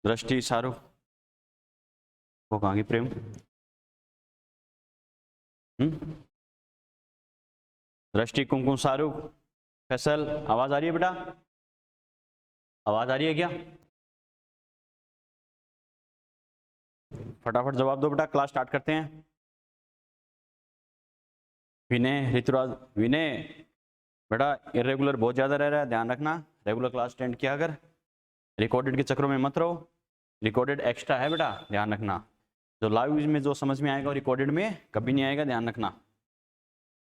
दृष्टि, शाहरुख, वो कहाँ की प्रेम? दृष्टि, कुमकुम, शाहरुख, फैसल, आवाज आ रही है बेटा? आवाज आ रही है क्या? फटाफट जवाब दो बेटा, क्लास स्टार्ट करते हैं। विनय, ऋतुराज, विनय बेटा इरेगुलर बहुत ज्यादा रह रहा है, ध्यान रखना। रेगुलर क्लास अटेंड किया अगर, रिकॉर्डेड के चक्रों में मत रहो। रिकॉर्डेड एक्स्ट्रा है बेटा, ध्यान रखना। जो लाइव में जो समझ में आएगा रिकॉर्डेड में कभी नहीं आएगा, ध्यान रखना।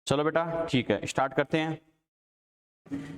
चलो बेटा ठीक है, स्टार्ट करते हैं।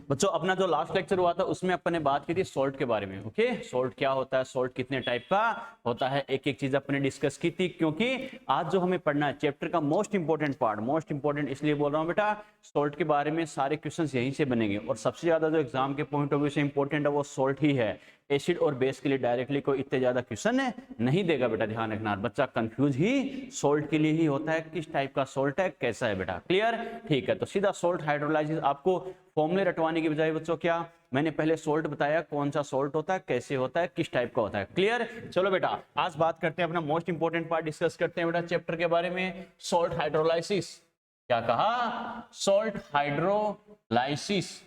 बच्चों अपना जो लास्ट लेक्चर हुआ था उसमें अपन ने बात की थी सॉल्ट के बारे में। ओके, सॉल्ट क्या होता है, सॉल्ट कितने टाइप का होता है, एक एक चीज अपन ने डिस्कस की थी। क्योंकि आज जो हमें पढ़ना है चैप्टर का most important part, most important इसलिए बोल रहा हूँ बेटा, सॉल्ट के बारे में सारे क्वेश्चंस यहीं से बनेंगे। और सबसे ज्यादा जो एग्जाम के पॉइंट ऑफ व्यू से इंपॉर्टेंट है वो सॉल्ट ही है। एसिड और बेस के लिए डायरेक्टली कोई इतने ज्यादा क्वेश्चन नहीं देगा बेटा, ध्यान रखना। बच्चा कंफ्यूज ही सॉल्ट के लिए ही होता है, किस टाइप का सॉल्ट है, कैसा है बेटा, क्लियर? ठीक है, तो सीधा सॉल्ट हाइड्रोलाइसिस। आपको फॉर्मूले रटवाने की बजाय बच्चों क्या मैंने पहले सॉल्ट बताया, कौन सा सॉल्ट होता है, कैसे होता है, किस टाइप का होता है, क्लियर? चलो बेटा आज बात करते हैं, अपना मोस्ट इंपॉर्टेंट पार्ट डिस्कस करते हैं बेटा चैप्टर के बारे में, सॉल्ट हाइड्रोलाइसिस। क्या कहा? Salt hydrolysis.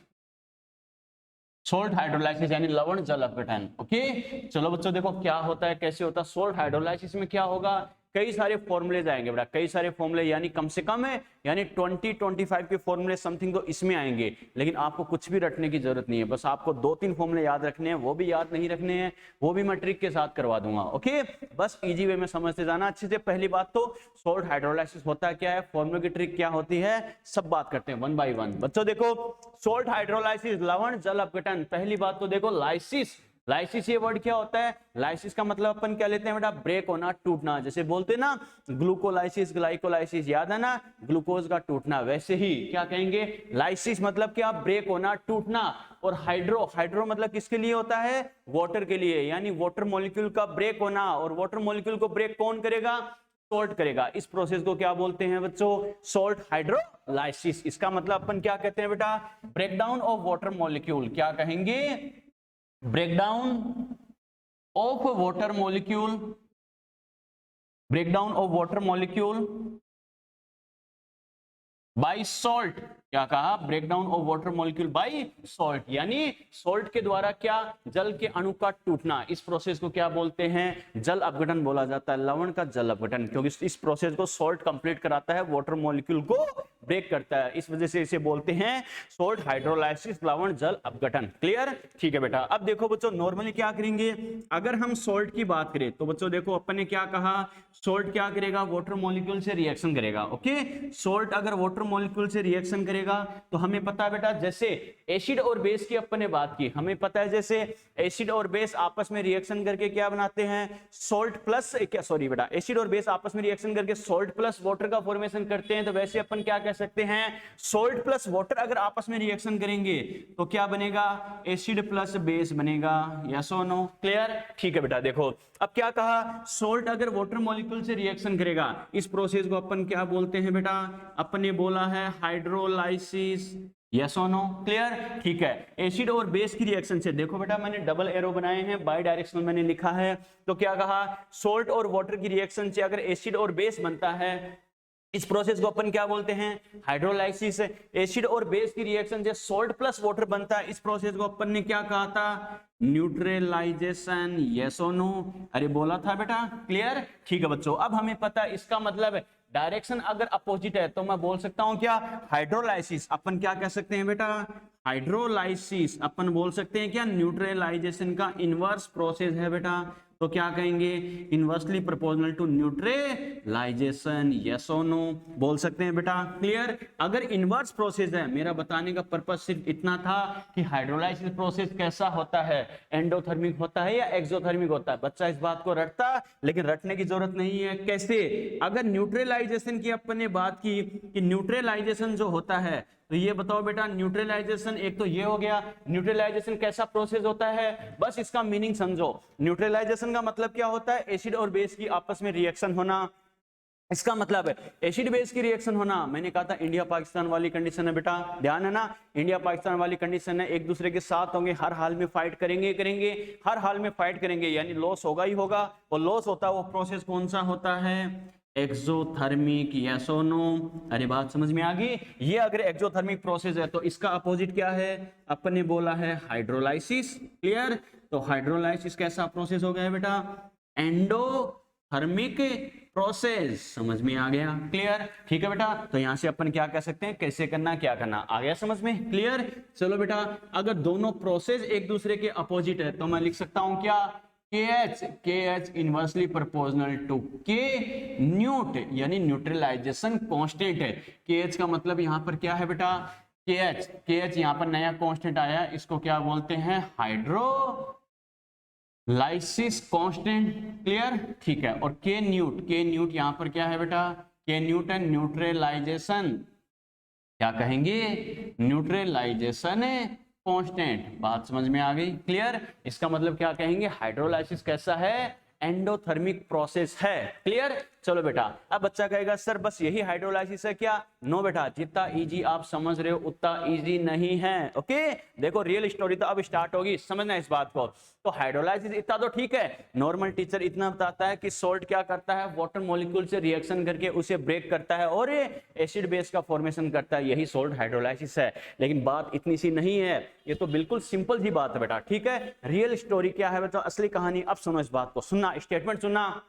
सॉल्ट हाइड्रोलाइसिस यानी लवण जल अपघटन। ओके, चलो बच्चों देखो क्या होता है, कैसे होता है सॉल्ट हाइड्रोलाइसिस में। क्या होगा, कई सारे फॉर्मूले आएंगे बेटा, कई सारे फॉर्मूले, यानी कम से कम है यानी 20-25 के फॉर्मूले समथिंग तो इसमें आएंगे। लेकिन आपको कुछ भी रटने की जरूरत नहीं है, बस आपको 2-3 फॉर्मूले याद रखने हैं, वो भी याद नहीं रखने हैं, वो भी मैं ट्रिक के साथ करवा दूंगा। ओके, बस इजी वे में समझते जाना अच्छे से। पहली बात तो सॉल्ट हाइड्रोलाइसिस होता है क्या है, फॉर्मूले की ट्रिक क्या होती है, सब बात करते हैं वन बाय वन। बच्चों देखो सॉल्ट हाइड्रोलाइसिस लवण जल अपघटन। पहली बात तो देखो लाइसिस, लाइसिस ये वर्ड क्या होता है, लाइसिस का मतलब अपन क्या लेते हैं बेटा, ब्रेक होना, टूटना। जैसे बोलते हैं ना ग्लूकोलाइसिस, ग्लाइकोलाइसिस, याद है ना, ग्लूकोज का टूटना, वैसे ही क्या कहेंगे लाइसिस मतलब क्या, ब्रेक होना, टूटना। और हाइड्रो, हाइड्रो मतलब किसके लिए होता है, वाटर के लिए, यानी वाटर मॉलिक्यूल का ब्रेक होना। और वाटर मॉलिक्यूल को ब्रेक कौन करेगा, सॉल्ट करेगा। इस प्रोसेस को क्या बोलते हैं बच्चों, सॉल्ट हाइड्रोलाइसिस। इसका मतलब अपन क्या कहते हैं बेटा, ब्रेकडाउन ऑफ वाटर मॉलिक्यूल। क्या कहेंगे, breakdown of water molecule, breakdown of water molecule by salt. क्या कहा, breakdown of water molecule by salt, यानी सॉल्ट के द्वारा क्या, जल के अणु का टूटना। इस प्रोसेस को क्या बोलते हैं, जल अपघटन बोला जाता है, लवण का जल अपघटन। क्योंकि इस प्रोसेस को सॉल्ट कंप्लीट कराता है, वाटर मॉलिक्यूल को ब्रेक करता है, इस वजह से इसे बोलते हैं सॉल्ट हाइड्रोलाइसिस, लवण जल अपघटन। क्लियर? ठीक है बेटा। अब देखो बच्चों नॉर्मली क्या करेंगे, अगर हम सॉल्ट की बात करें तो बच्चों देखो अपन ने क्या कहा, सॉल्ट क्या करेगा, वाटर मॉलिक्यूल से रिएक्शन करेगा। ओके, सॉल्ट अगर वाटर मॉलिक्यूल से रिएक्शन करेगा तो हमें पता है बेटा, जैसे एसिड और बेस की अपन ने बात की, हमें पता है जैसे एसिड और बेस आपस में रिएक्शन करके क्या बनाते हैं, सॉल्ट प्लस, क्या सॉरी बेटा, एसिड और बेस आपस में रिएक्शन करके सॉल्ट प्लस वाटर का फॉर्मेशन करते हैं। तो वैसे अपन क्या कह सकते हैं, सॉल्ट प्लस वाटर अगर आपस में रिएक्शन करेंगे तो क्या बनेगा, एसिड प्लस बेस बनेगा। यस और नो, क्लियर? ठीक है बेटा। देखो अब क्या कहा, सॉल्ट अगर वाटर मॉलिक्यूल से रिएक्शन करेगा, इस प्रोसेस को अपन क्या बोलते हैं बेटा, अपन ने बोला है हाइड्रोलाइसिस। यस और नो, क्लियर? ठीक है। एसिड और बेस की रिएक्शन से, देखो बेटा मैंने डबल एरो बनाए हैं, बाई डायरेक्शनल मैंने लिखा है। तो क्या कहा, सॉल्ट और वाटर की रिएक्शन से अगर एसिड और बेस बनता है, इस प्रोसेस को अपन क्या बोलते हैं, हाइड्रोलाइसिस। एसिड और बेस की रिएक्शन से सॉल्ट प्लस वाटर बनता है, इस प्रोसेस को अपन ने क्या कहा था, न्यूट्रलाइजेशन। यस और नो, अरे बोला था बेटा, क्लियर? ठीक है बच्चों। अब हमें पता है इसका मतलब डायरेक्शन अगर अपोजिट है तो मैं बोल सकता हूं क्या, हाइड्रोलाइसिस। अपन क्या कह सकते हैं बेटा, हाइड्रोलाइसिस अपन बोल सकते हैं क्या, न्यूट्रलाइजेशन का इनवर्स प्रोसेस है बेटा। तो क्या कहेंगे, inversely proportional to neutralization. Yes और नो बोल सकते हैं बेटा, क्लियर? अगर इनवर्स प्रोसेस है, मेरा बताने का पर्पस सिर्फ इतना था कि हाइड्रोलाइसिस प्रोसेस कैसा होता है, एंडोथर्मिक होता है या एक्सोथर्मिक होता है। बच्चा इस बात को रटता, लेकिन रटने की जरूरत नहीं है। कैसे, अगर न्यूट्रलाइजेशन की अपन ने बात की कि न्यूट्रलाइजेशन जो होता है, तो ये बताओ बेटा, न्यूट्रलाइजेशन एक तो ये हो गया, न्यूट्रलाइजेशन कैसा प्रोसेस होता है, बस इसका मीनिंग समझो। न्यूट्रलाइजेशन का मतलब क्या होता है, एसिड और बेस की आपस में रिएक्शन होना। इसका मतलब है एसिड बेस की रिएक्शन होना, मैंने कहा था इंडिया पाकिस्तान वाली कंडीशन है बेटा, ध्यान है ना, इंडिया पाकिस्तान वाली कंडीशन है, एक दूसरे के साथ होंगे, हर हाल में फाइट करेंगे, हर हाल में फाइट करेंगे, यानी लॉस होगा ही होगा, और लॉस होता है वो प्रोसेस कौन सा होता है, एक्सोथर्मिक, यस और नो, अरे बात समझ में आ गई। ये अगर एक्सोथर्मिक प्रोसेस है तो इसका अपोजिट क्या है, अपन ने बोला है हाइड्रोलाइसिस, क्लियर। तो हाइड्रोलाइसिस कैसा प्रोसेस हो गया बेटा, एंडोथर्मिक प्रोसेस, समझ में आ गया, क्लियर, ठीक है बेटा। तो यहां से अपन क्या कह सकते हैं, कैसे करना, क्या करना, आ गया समझ में, क्लियर। चलो बेटा, अगर दोनों प्रोसेस एक दूसरे के अपोजिट है तो मैं लिख सकता हूं क्या, KH inversely proportional to K neut, यानी न्यूट्रलाइजेशन कांस्टेंट है। KH का मतलब यहां पर क्या है बेटा, KH यहां पर नया कांस्टेंट आया, इसको क्या बोलते हैं, हाइड्रोलाइसिस कांस्टेंट, क्लियर, ठीक है। और K न्यूट यहां पर क्या है बेटा, K न्यूट है न्यूट्रलाइजेशन, क्या कहेंगे, न्यूट्रलाइजेशन कांस्टेंट, बात समझ में आ गई, क्लियर। इसका मतलब क्या कहेंगे, हाइड्रोलाइसिस कैसा है, एंडोथर्मिक प्रोसेस है, क्लियर। चलो बेटा, अब बच्चा कहेगा सर बस यही हाइड्रोलाइसिस है क्या, नो बेटा, जितना इजी आप समझ रहे हो उतना इजी नहीं है, ओके। देखो रियल स्टोरी तो अब स्टार्ट होगी, समझना इस बात को। तो हाइड्रोलाइसिस इतना तो ठीक है, नॉर्मल टीचर इतना बताता है कि सॉल्ट क्या करता है, वाटर मॉलिक्यूल से रिएक्शन करके उसे ब्रेक करता है और एसिड बेस का फॉर्मेशन करता है, यही सॉल्ट हाइड्रोलाइसिस है। लेकिन बात इतनी सी नहीं है, ये तो बिल्कुल सिंपल सी बात है बेटा, ठीक है। रियल स्टोरी क्या है बेटा, असली कहानी, अब सुनो इस बात को, सुनना, स्टेटमेंट सुनना।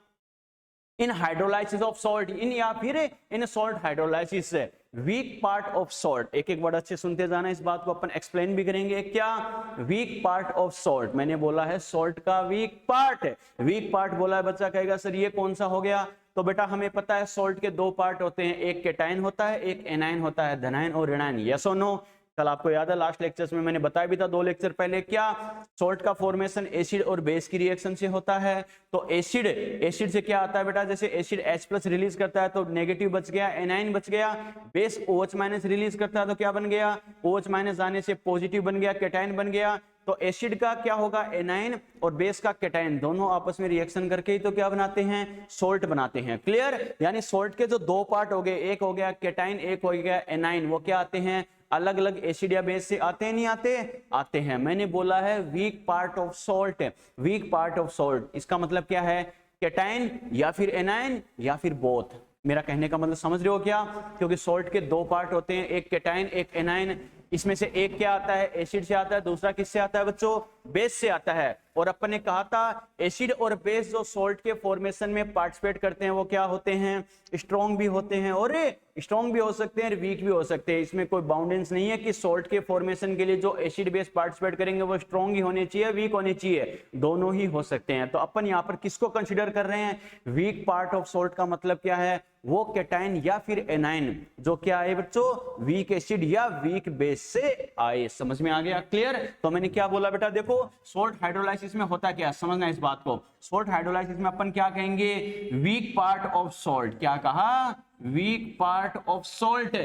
In hydrolysis of salt, in या फिर in salt hydrolysis, weak part of salt, एक एक वर्ड अच्छे सुनते जाना, इस बात को अपन एक्सप्लेन भी करेंगे। क्या, वीक पार्ट ऑफ सॉल्ट, मैंने बोला है सॉल्ट का वीक पार्ट, वीक पार्ट बोला है, बच्चा कहेगा सर ये कौन सा हो गया, तो बेटा हमें पता है सॉल्ट के दो पार्ट होते हैं, एक केटाइन होता है, एक एनाइन होता है, धनाइन और ऋणाइन, यस और नो। कल आपको याद है लास्ट लेक्चर्स में मैंने बताया भी था, 2 लेक्चर पहले, क्या सॉल्ट का फॉर्मेशन एसिड और बेस की रिएक्शन से होता है। तो एसिड से क्या आता है बेटा, जैसे एसिड H+ रिलीज करता है तो नेगेटिव बच गया, एनाइन बच गया, बेस OH- रिलीज करता है तो क्या बन गया, OH- जाने से पॉजिटिव बन गया, केटाइन बन गया। तो एसिड का क्या होगा, एनाइन, और बेस का केटाइन, दोनों आपस में रिएक्शन करके ही तो क्या बनाते हैं, सॉल्ट बनाते हैं, क्लियर। यानी सॉल्ट के जो 2 पार्ट हो गए, एक हो गया केटाइन, एक हो गया एनाइन, वो क्या आते हैं, अलग अलग एसिड या बेस से आते हैं, नहीं आते, आते हैं। मैंने बोला है weak part of salt, weak part of salt, इसका मतलब क्या है, केटाइन या फिर एनाइन या फिर बोथ। मेरा कहने का मतलब समझ रहे हो क्या, क्योंकि सॉल्ट के 2 पार्ट होते हैं, एक केटाइन एक एनाइन, इसमें से एक क्या आता है, एसिड से आता है, दूसरा किससे आता है बच्चों, बेस से आता है। और अपन ने कहा था एसिड और बेस जो सॉल्ट के फॉर्मेशन में पार्टिसिपेट करते हैं वो क्या होते हैं, स्ट्रॉन्ग भी होते हैं, और स्ट्रॉन्ग भी हो सकते हैं, वीक भी हो सकते हैं। इसमें कोई बाउंडेंस नहीं है कि सॉल्ट के फॉर्मेशन के लिए जो एसिड बेस पार्टिसिपेट करेंगे वो स्ट्रॉन्ग ही होने चाहिए, वीक होने चाहिए, दोनों ही हो सकते हैं। तो अपन यहाँ पर किसको कंसिडर कर रहे हैं, वीक पार्ट ऑफ सॉल्ट का मतलब क्या है, वो केटाइन या फिर एनाइन जो क्या है बच्चों, वीक एसिड या वीक बेस से आए, समझ में आ गया, क्लियर। तो मैंने क्या बोला बेटा, देखो सॉल्ट हाइड्रोलाइसिस में होता क्या, समझना इस बात को। सॉल्ट हाइड्रोलाइसिस में अपन क्या कहेंगे, वीक पार्ट ऑफ सॉल्ट, क्या कहा, weak part of salt,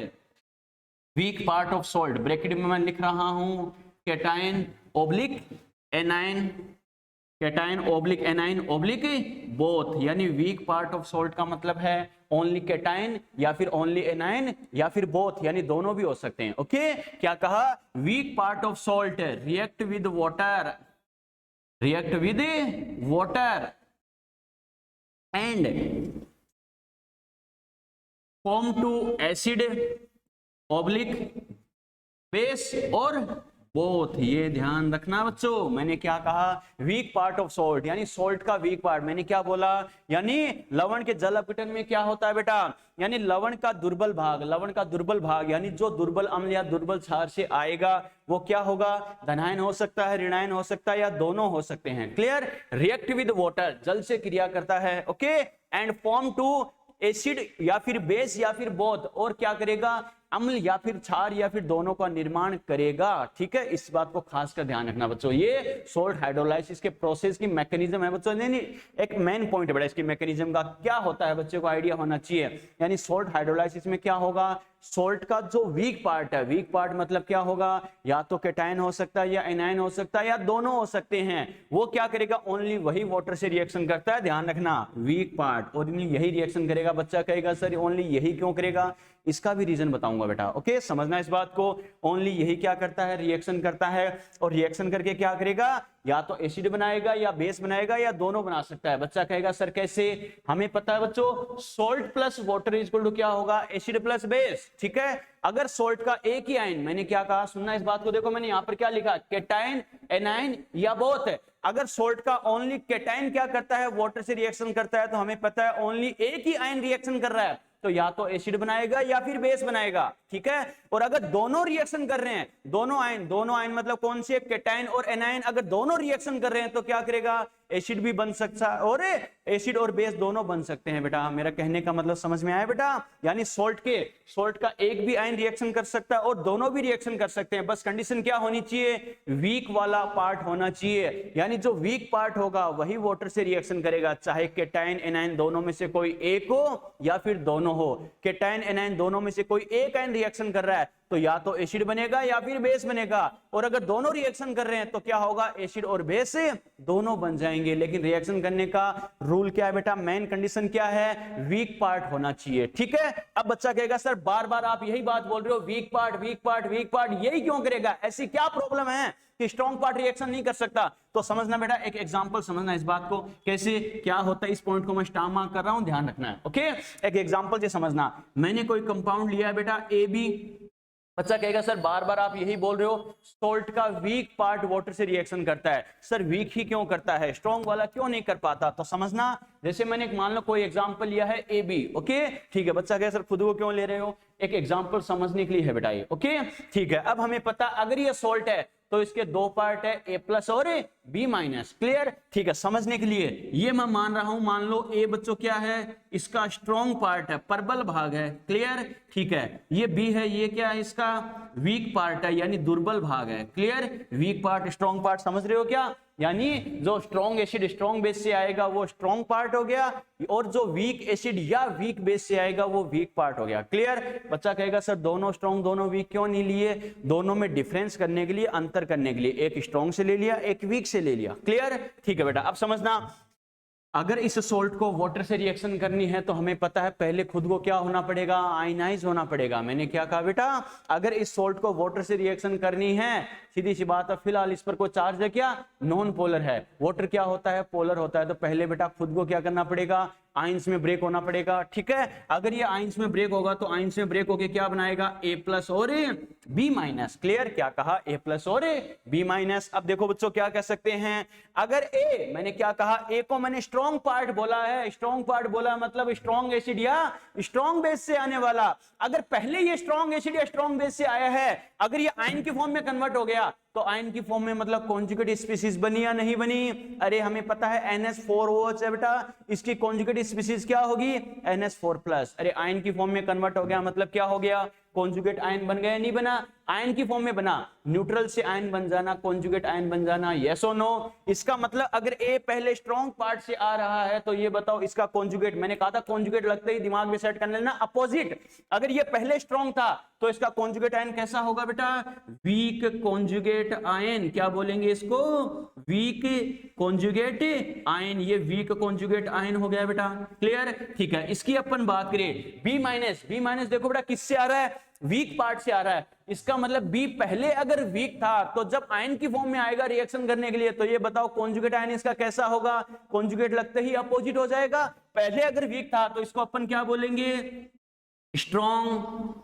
weak part of salt, bracket में मैं लिख रहा हूं cation oblique anion, cation oblique anion oblique both, यानी वीक पार्ट ऑफ सॉल्ट का मतलब है ओनली केटाइन या फिर ओनली एनाइन या फिर बोथ, यानी दोनों भी हो सकते हैं, ओके। क्या कहा, weak part of salt react with water, react with water and form to acid oblique base और बोथ, ये ध्यान रखना बच्चों। मैंने क्या कहा, वीक पार्ट ऑफ सॉल्ट, यानी सॉल्ट का वीक पार्ट, मैंने क्या बोला, यानी लवण के जल अपघटन में क्या होता है बेटा, यानी लवण का दुर्बल भाग, लवण का दुर्बल भाग, यानी जो दुर्बल अम्ल या दुर्बल क्षार से आएगा वो क्या होगा, धनायन हो सकता है, ऋणायन हो सकता है, या दोनों हो सकते हैं, क्लियर। रिएक्ट विद वाटर, जल से क्रिया करता है, okay, and form to acid या फिर बेस या फिर बोथ, और क्या करेगा, अम्ल या फिर क्षार या फिर दोनों का निर्माण करेगा। ठीक है, इस बात को खासकर ध्यान रखना बच्चों। ये सोल्ट हाइड्रोलाइसिस के प्रोसेस की मैकेनिज्म है बच्चों, नहीं एक मेन पॉइंट है बेटा इसकी मैकेनिज्म का क्या होता है बच्चों को आइडिया होना चाहिए। यानी सोल्ट हाइड्रोलाइसिस में क्या होगा, सोल्ट का जो वीक पार्ट है, वीक पार्ट मतलब क्या होगा, या तो केटायन हो सकता है या एनायन हो सकता है या दोनों हो सकते हैं। वो क्या करेगा, ओनली वही वाटर से रिएक्शन करता है, ध्यान रखना, वीक पार्ट ओनली यही रिएक्शन करेगा। बच्चा कहेगा सर ओनली यही क्यों करेगा, इसका भी रीजन बताऊंगा बेटा। ओके, समझना इस बात को, ओनली यही क्या करता है, रिएक्शन करता है, और रिएक्शन करके क्या करेगा, या तो एसिड बनाएगा या बेस बनाएगा या दोनों बना सकता है। बच्चा कहेगा सर कैसे, हमें पता है बच्चों salt plus water is equal to क्या होगा, एसिड प्लस बेस। ठीक है, अगर सोल्ट का एक ही आयन, मैंने क्या कहा सुनना इस बात को, देखो मैंने यहां पर क्या लिखा, केटायन एनायन या बोथ है। अगर सोल्ट का ओनली केटायन क्या करता है, वाटर से रिएक्शन करता है, तो हमें पता है ओनली एक ही आयन रिएक्शन कर रहा है, तो या तो एसिड बनाएगा या फिर बेस बनाएगा। ठीक है, और अगर दोनों रिएक्शन कर रहे हैं, दोनों आयन मतलब कौन से, केटायन और एनायन, अगर दोनों रिएक्शन कर रहे हैं तो क्या करेगा, एसिड भी बन सकता है और एसिड और बेस दोनों बन सकते हैं। बेटा मेरा कहने का मतलब समझ में आया बेटा, यानी सोल्ट का एक भी आयन रिएक्शन कर सकता है और दोनों भी रिएक्शन कर सकते हैं, बस कंडीशन क्या होनी चाहिए, वीक वाला पार्ट होना चाहिए। यानी जो वीक पार्ट होगा वही वाटर से रिएक्शन करेगा, चाहे केटायन एनायन दोनों में से कोई एक हो या फिर दोनों हो। केटायन एनायन दोनों में से कोई एक आयन रिएक्शन कर रहा है तो या तो एसिड बनेगा या फिर बेस बनेगा, और अगर दोनों रिएक्शन कर रहे हैं तो क्या होगा, एसिड और बेस दोनों बन जाएंगे। लेकिन रिएक्शन करने का रूल क्या है बेटा, मेन कंडीशन क्या है, वीक पार्ट होना चाहिए। ठीक है, अब बच्चा कहेगा सर बार बार आप यही बात बोल रहे हो, weak part weak part weak part, यही क्यों करेगा, ऐसी क्या प्रॉब्लम है कि स्ट्रॉन्ग पार्ट रिएक्शन नहीं कर सकता। तो समझना बेटा, एक एग्जांपल समझना इस बात को, कैसे क्या होता है, इस पॉइंट को मैं स्टार मार्क कर रहा हूं, ध्यान रखना है। ओके, एक एग्जांपल से समझना, मैंने कोई कंपाउंड लिया है बेटा AB, बच्चा कहेगा सर बार बार आप यही बोल रहे हो सोल्ट का वीक पार्ट वाटर से रिएक्शन करता है, सर वीक ही क्यों करता है, स्ट्रॉन्ग वाला क्यों नहीं कर पाता। तो समझना, जैसे मैंने मान लो कोई एग्जांपल लिया है AB, ओके ठीक है, बच्चा कहे सर खुद को क्यों ले रहे हो, एक एग्जांपल समझने के लिए है बेटा ये। ओके ठीक है, अब हमें पता अगर ये सोल्ट है तो इसके दो पार्ट है, A+ और B-। क्लियर, ठीक है, समझने के लिए ये मैं मान रहा हूं, मान लो A बच्चों क्या है, इसका स्ट्रॉन्ग पार्ट है, प्रबल भाग है। क्लियर, ठीक है, ये B है, ये क्या है, इसका वीक पार्ट है यानी दुर्बल भाग है। Clear, weak part strong part, समझ रहे हो क्या, यानी जो स्ट्रॉन्ग एसिड स्ट्रॉन्ग बेस से आएगा वो स्ट्रॉन्ग पार्ट हो गया, और जो वीक एसिड या वीक बेस से आएगा वो वीक पार्ट हो गया। क्लियर, बच्चा कहेगा सर दोनों स्ट्रॉन्ग दोनों वीक क्यों नहीं लिए, दोनों में डिफरेंस करने के लिए, अंतर करने के लिए, एक स्ट्रॉन्ग से ले लिया एक वीक से ले लिया। क्लियर, ठीक है बेटा, अब समझना, अगर इस सोल्ट को वाटर से रिएक्शन करनी है तो हमें पता है पहले खुद को क्या होना पड़ेगा, आयनाइज होना पड़ेगा। मैंने क्या कहा बेटा, अगर इस सोल्ट को वाटर से रिएक्शन करनी है, सीधी सी बात है, फिलहाल इस पर कोई चार्ज है क्या, नॉन पोलर है, वाटर क्या होता है, पोलर होता है, तो पहले बेटा खुद को क्या करना पड़ेगा, आयंस में ब्रेक होना पड़ेगा। ठीक है, अगर ये आयंस में ब्रेक होगा तो आयंस में ब्रेक होके क्या बनाएगा, A+ और B-। क्लियर, क्या कहा, A+ और B-। अब देखो बच्चों क्या कह सकते हैं, अगर A, मैंने क्या कहा, A को मैंने स्ट्रॉन्ग पार्ट बोला है, स्ट्रॉन्ग पार्ट बोला मतलब स्ट्रॉन्ग एसिड या स्ट्रॉन्ग बेस से आने वाला, अगर पहले ये स्ट्रॉन्ग एसिड या स्ट्रॉन्ग बेस से आया है, अगर ये आयन की फॉर्म में कन्वर्ट हो गया तो आयन की फॉर्म में मतलब कॉन्जुगेट स्पीशीज बनी या नहीं बनी, अरे हमें पता है NH4OH है बेटा, इसकी कॉन्जुगेट स्पीशीज क्या होगी, NH4+। अरे आयन की फॉर्म में कन्वर्ट हो गया मतलब क्या हो गया, कॉन्जुगेट आयन बन गया, नहीं बना, आयन की फॉर्म में बना, न्यूट्रल से आयन बन जाना, कॉन्जुगेट आयन बन जाना, यस और नो। इसका मतलब अगर A पहले स्ट्रॉन्ग पार्ट से आ रहा है तो ये बताओ इसका कॉन्जुगेट, मैंने कहा था कॉन्जुगेट लगते ही दिमाग में सेट कर लेना, अपोजिट। अगर ये पहले स्ट्रॉन्ग था तो इसका कॉन्जुगेट आयन कैसा होगा बेटा, वीक कॉन्जुगेट आयन, क्या बोलेंगे इसको, वीक कॉन्जुगेट आयन, ये वीक कॉन्जुगेट आयन हो गया बेटा। क्लियर, ठीक है, इसकी अपन बात करें B-। देखो बेटा किससे आ रहा है, वीक पार्ट से आ रहा है, इसका मतलब B पहले अगर वीक था तो जब आयन की फॉर्म में आएगा रिएक्शन करने के लिए तो ये बताओ कॉन्जुगेट आयन इसका कैसा होगा, कॉन्जुगेट लगते ही अपोजिट हो जाएगा। पहले अगर वीक था तो इसको अपन क्या बोलेंगे, स्ट्रॉन्ग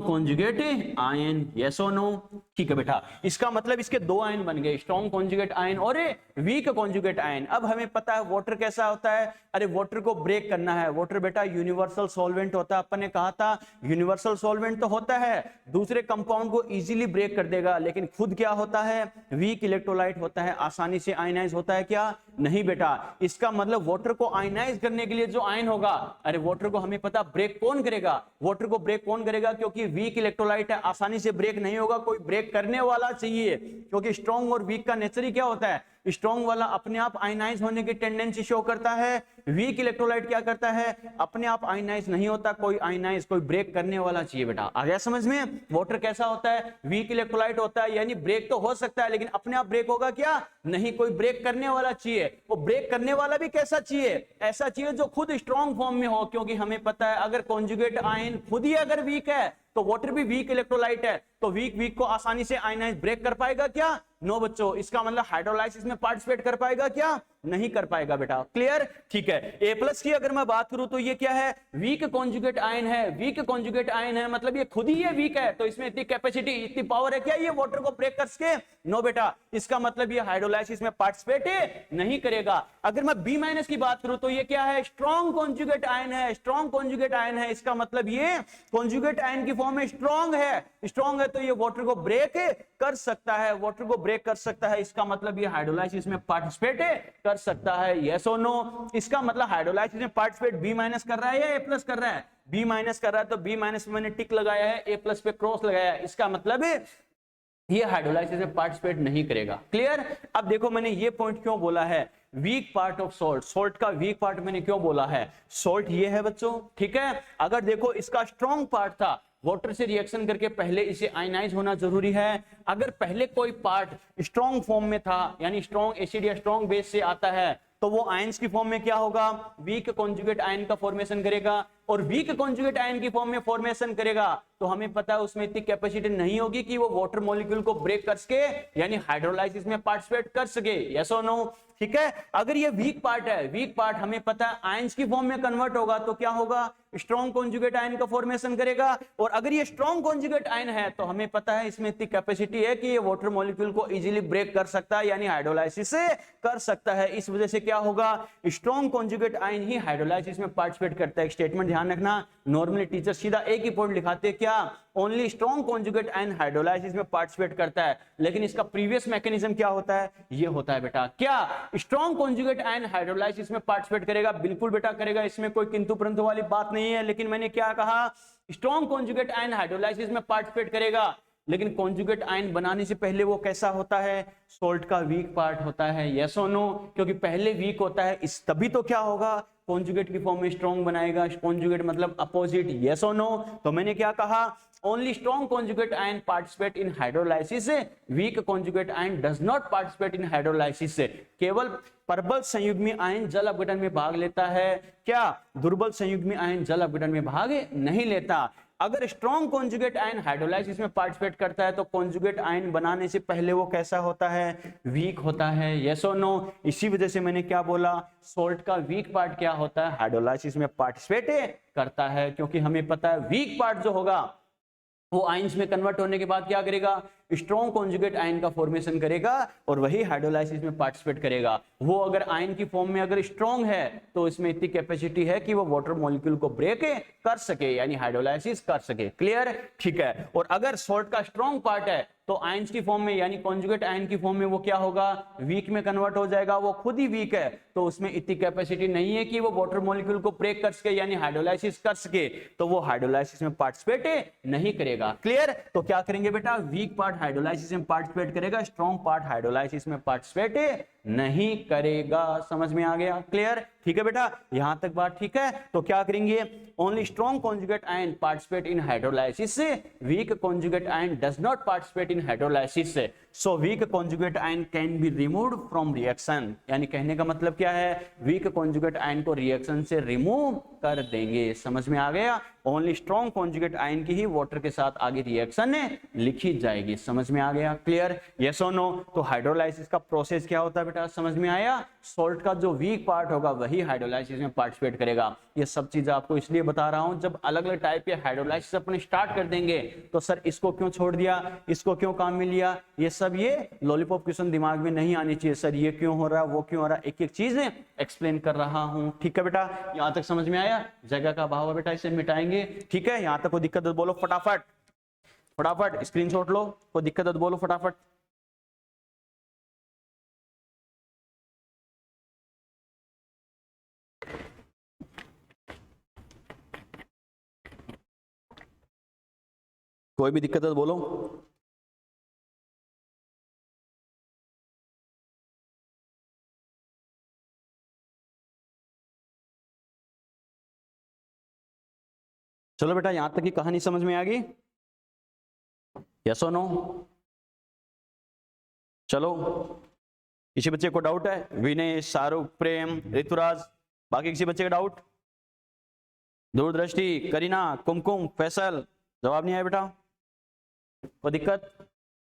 कॉन्जुगेट आयन, यस और नो। ठीक है बेटा, इसका मतलब इसके दो आयन बन गए, स्ट्रॉन्ग कॉन्जुगेट आयन और वीक कॉन्जुगेट आयन। अब हमें पता है वाटर कैसा होता है, अरे वाटर को ब्रेक करना है, वाटर बेटा यूनिवर्सल सॉल्वेंट होता है, अपन ने कहा था यूनिवर्सल सॉल्वेंट तो होता है, दूसरे कंपाउंड को इजीली ब्रेक कर देगा, लेकिन खुद क्या होता है, वीक इलेक्ट्रोलाइट होता है, आसानी से आयनाइज होता है, क्या नहीं बेटा, इसका मतलब वाटर को आयनाइज करने के लिए जो आयन होगा, अरे वाटर को हमें पता ब्रेक कौन करेगा, वाटर को ब्रेक कौन करेगा, क्योंकि वीक इलेक्ट्रोलाइट है, आसानी से ब्रेक नहीं होगा, कोई ब्रेक करने वाला चाहिए, क्योंकि स्ट्रॉन्ग और वीक का नेचर ही क्या होता है, स्ट्रॉन्ग वाला अपने आप आयनाइज होने की टेंडेंसी शो करता है, वीक इलेक्ट्रोलाइट क्या करता है, अपने आप आयनाइज नहीं होता, कोई आयनाइज कोई ब्रेक करने वाला चाहिए बेटा। आ गया समझ में? वाटर कैसा होता है, वीक इलेक्ट्रोलाइट होता है, यानी ब्रेक तो हो सकता है लेकिन अपने आप ब्रेक होगा क्या, नहीं, कोई ब्रेक करने वाला चाहिए। वो ब्रेक करने वाला भी कैसा चाहिए, ऐसा चाहिए जो खुद स्ट्रॉन्ग फॉर्म में हो, क्योंकि हमें पता है अगर कॉन्जुगेट आयन खुद ही अगर वीक है तो वाटर भी वीक इलेक्ट्रोलाइट है, तो वीक को आसानी से आयनाइज ब्रेक कर पाएगा क्या, नो बच्चों, इसका मतलब हाइड्रोलाइसिस में पार्टिसिपेट कर पाएगा क्या, नहीं कर पाएगा बेटा। क्लियर? ठीक है। ए प्लस की अगर मैं बात करूं तो ये क्या है, वीक कॉन्जुगेट आयन है, वीक कॉन्जुगेट आयन है, मतलब ये खुद ही ये वीक है, तो इसमें इतनी कैपेसिटी इतनी पावर है क्या ये वाटर को ब्रेक कर सके, नो बेटा, इसका मतलब ये हाइड्रोलाइसिस में पार्टिसिपेट नहीं करेगा। अगर मैं बी माइनस की बात करूं तो ये क्या है, स्ट्रॉन्ग कॉन्जुगेट आयन है, स्ट्रॉन्ग कॉन्जुगेट आयन है, इसका मतलब ये कॉन्जुगेट आयन की फॉर्म में स्ट्रॉन्ग है तो ये वाटर को ब्रेक कर सकता है, वाटर को ब्रेक कर सकता है, इसका मतलब ये हाइड्रोलाइसिस में पार्टिसिपेट कर सकता है, यस और नो। इसका मतलब हाइड्रोलाइसिस में पार्टिसिपेट बी माइनस कर रहा है या ए प्लस कर रहा है, बी माइनस कर रहा है, तो बी माइनस में मैंने टिक लगाया है, ए प्लस पे क्रॉस लगाया है, इसका मतलब ये हाइड्रोलाइसिस में पार्टिसिपेट नहीं करेगा। क्लियर? अब देखो मैंने ये पॉइंट क्यों बोला है, weak part of salt, salt का वीक पार्ट मैंने क्यों बोला है, सॉल्ट ये है बच्चों, ठीक है। अगर देखो इसका स्ट्रॉन्ग पार्ट था, वाटर से रिएक्शन करके पहले इसे आयनाइज होना जरूरी है, अगर पहले कोई पार्ट स्ट्रॉन्ग फॉर्म में था, यानी स्ट्रॉन्ग एसिड या स्ट्रॉन्ग बेस से आता है, तो वो आयंस की फॉर्म में क्या होगा, वीक कॉन्जुगेट आयन का फॉर्मेशन करेगा, और वीक कॉन्जुगेट आयन की फॉर्म में फॉर्मेशन करेगा तो हमें पता है उसमें इतनी कैपेसिटी नहीं होगी कि वो वाटर मॉलिक्यूल को ब्रेक कर सके, यानी हाइड्रोलाइसिस में पार्टिसिपेट कर सके, यस और नो, ठीक है। अगर ये वीक पार्ट है, वीक पार्ट हमें पता है आयंस की फॉर्म में कन्वर्ट होगा तो क्या होगा, स्ट्रॉन्ग कॉन्जुगेट आयन का फॉर्मेशन करेगा, और अगर ये स्ट्रॉन्ग कॉन्जुगेट आयन है तो हमें पता है इसमें इतनी कैपेसिटी है कि ये वाटर मॉलिक्यूल को इजीली ब्रेक कर सकता है, यानी हाइड्रोलाइसिस से कर सकता है, इस वजह से क्या होगा, स्ट्रॉन्ग कॉन्जुगेट आयन ही हाइड्रोलाइसिस में पार्टिसिपेट करता है। स्टेटमेंट ध्यान रखना, नॉर्मली टीचर सीधा एक ही पॉइंट लिखाते हैं, क्या, only strong conjugate ion hydrolysis में पार्टिसिपेट करता है, लेकिन इसका प्रीवियस मैकेनिज्म क्या होता है, ये होता है बेटा, क्या स्ट्रॉन्ग कॉन्जुगेट आयन हाइड्रोलाइसिस में पार्टिसिपेट करेगा, बिल्कुल बेटा करेगा, इसमें कोई किंतु परंतु वाली बात नहीं है, लेकिन मैंने क्या कहा, स्ट्रॉन्ग कॉन्जुगेट आयन हाइड्रोलाइसिस में पार्टिसिपेट करेगा, लेकिन कॉन्जुगेट आयन बनाने से पहले वो कैसा होता है, सॉल्ट का वीक पार्ट होता है, यस और नो, क्योंकि पहले वीक होता है, इस तभी तो क्या होगा, कॉन्जुगेट की फॉर्म में स्ट्रॉन्ग बनाएगा, कॉन्जुगेट मतलब अपोजिट, यस और नो। तो मैंने क्या कहा, only strong conjugate ion participate in hydrolysis, weak conjugate ion does not participate in hydrolysis, केवल प्रबल संयुग्मी आयन जल अपघटन में भाग लेता है, क्या दुर्बल संयुग्मी आयन जल अपघटन में भाग नहीं लेता। अगर स्ट्रॉन्ग कॉन्जुगेट आयन हाइड्रोलाइसिस में पार्टिसिपेट करता है तो कॉन्जुगेट आयन बनाने से पहले वो कैसा होता है, वीक होता है, यस और नो। इसी वजह से मैंने क्या बोला, सॉल्ट का वीक पार्ट क्या होता है, हाइड्रोलाइसिस में पार्टिसिपेट करता है, क्योंकि हमें पता है वीक पार्ट जो होगा वो आयंस में कन्वर्ट होने के बाद क्या करेगा, स्ट्रॉन्ग कॉन्जुगेट आयन का फॉर्मेशन करेगा और वही हाइड्रोलाइसिस में पार्टिसिपेट करेगा। वो अगर आयन की फॉर्म में अगर स्ट्रॉन्ग है तो इसमें इतनी कैपेसिटी है कि वो वाटर मॉलिक्यूल को ब्रेक कर सके, यानी हाइड्रोलाइसिस कर सके। क्लियर? ठीक है। और अगर सॉल्ट का स्ट्रॉन्ग पार्ट है तो आयंस की फॉर्म में यानी कॉन्जुगेट आयन की फॉर्म में वो क्या होगा, वीक में कन्वर्ट हो जाएगा, वो खुद ही वीक है तो उसमें इतनी कैपेसिटी नहीं है कि वो वाटर मॉलिक्यूल को ब्रेक कर सके यानी हाइड्रोलाइसिस कर सके, तो वो हाइड्रोलाइसिस में पार्टिसिपेट नहीं करेगा। क्लियर? तो क्या करेंगे बेटा, वीक पार्ट हाइड्रोलाइसिस में पार्टिसिपेट करेगा, स्ट्रॉन्ग पार्ट हाइड्रोलाइसिस में पार्टिसिपेट नहीं करेगा। समझ में आ गया? क्लियर? ठीक है बेटा, यहां तक बात ठीक है। तो क्या करेंगे, only strong conjugate ion participate in hydrolysis, weak conjugate ion does not participate in hydrolysis, so weak conjugate ion can be removed from reaction. यानी कहने का मतलब क्या है, वीक कॉन्जुगेट आयन को रिएक्शन से रिमूव कर देंगे। समझ में आ गया? ओनली स्ट्रॉन्ग कॉन्जुगेट आयन की ही वाटर के साथ आगे रिएक्शन लिखी जाएगी। समझ में आ गया? क्लियर? यस और नो? तो हाइड्रोलाइसिस का प्रोसेस क्या होता है बेटा, समझ में आया? सॉल्ट का जो वीक पार्ट होगा वही हाइड्रोलाइसिस में पार्टिसिपेट करेगा। ये सब चीज आपको इसलिए बता रहा हूं, जब अलग अलग टाइप के हाइड्रोलाइसिस अपने स्टार्ट कर देंगे तो सर इसको क्यों छोड़ दिया, इसको क्यों काम में लिया, ये सब ये लॉलीपॉप क्वेश्चन दिमाग में नहीं आनी चाहिए। सर ये क्यों हो रहा है, वो क्यों हो रहा है, एक एक चीज एक्सप्लेन कर रहा हूं। ठीक है बेटा, यहां तक समझ में आया? जगह का अभाव है बेटा, इसे मिटाएंगे। ठीक है, यहां तक कोई दिक्कत है तो बोलो फटाफट, फटाफट स्क्रीनशॉट लो, कोई दिक्कत है तो बोलो फटाफट। कोई भी दिक्कत है तो बोलो। चलो बेटा, यहां तक की कहानी समझ में आ गई? यस और नो? चलो, किसी बच्चे को डाउट है? विनय, शाहरुख, प्रेम, ऋतुराज, बाकी किसी बच्चे का डाउट? दूरदृष्टि, करीना, कुमकुम, फैसल, जवाब नहीं आया बेटा? कोई दिक्कत?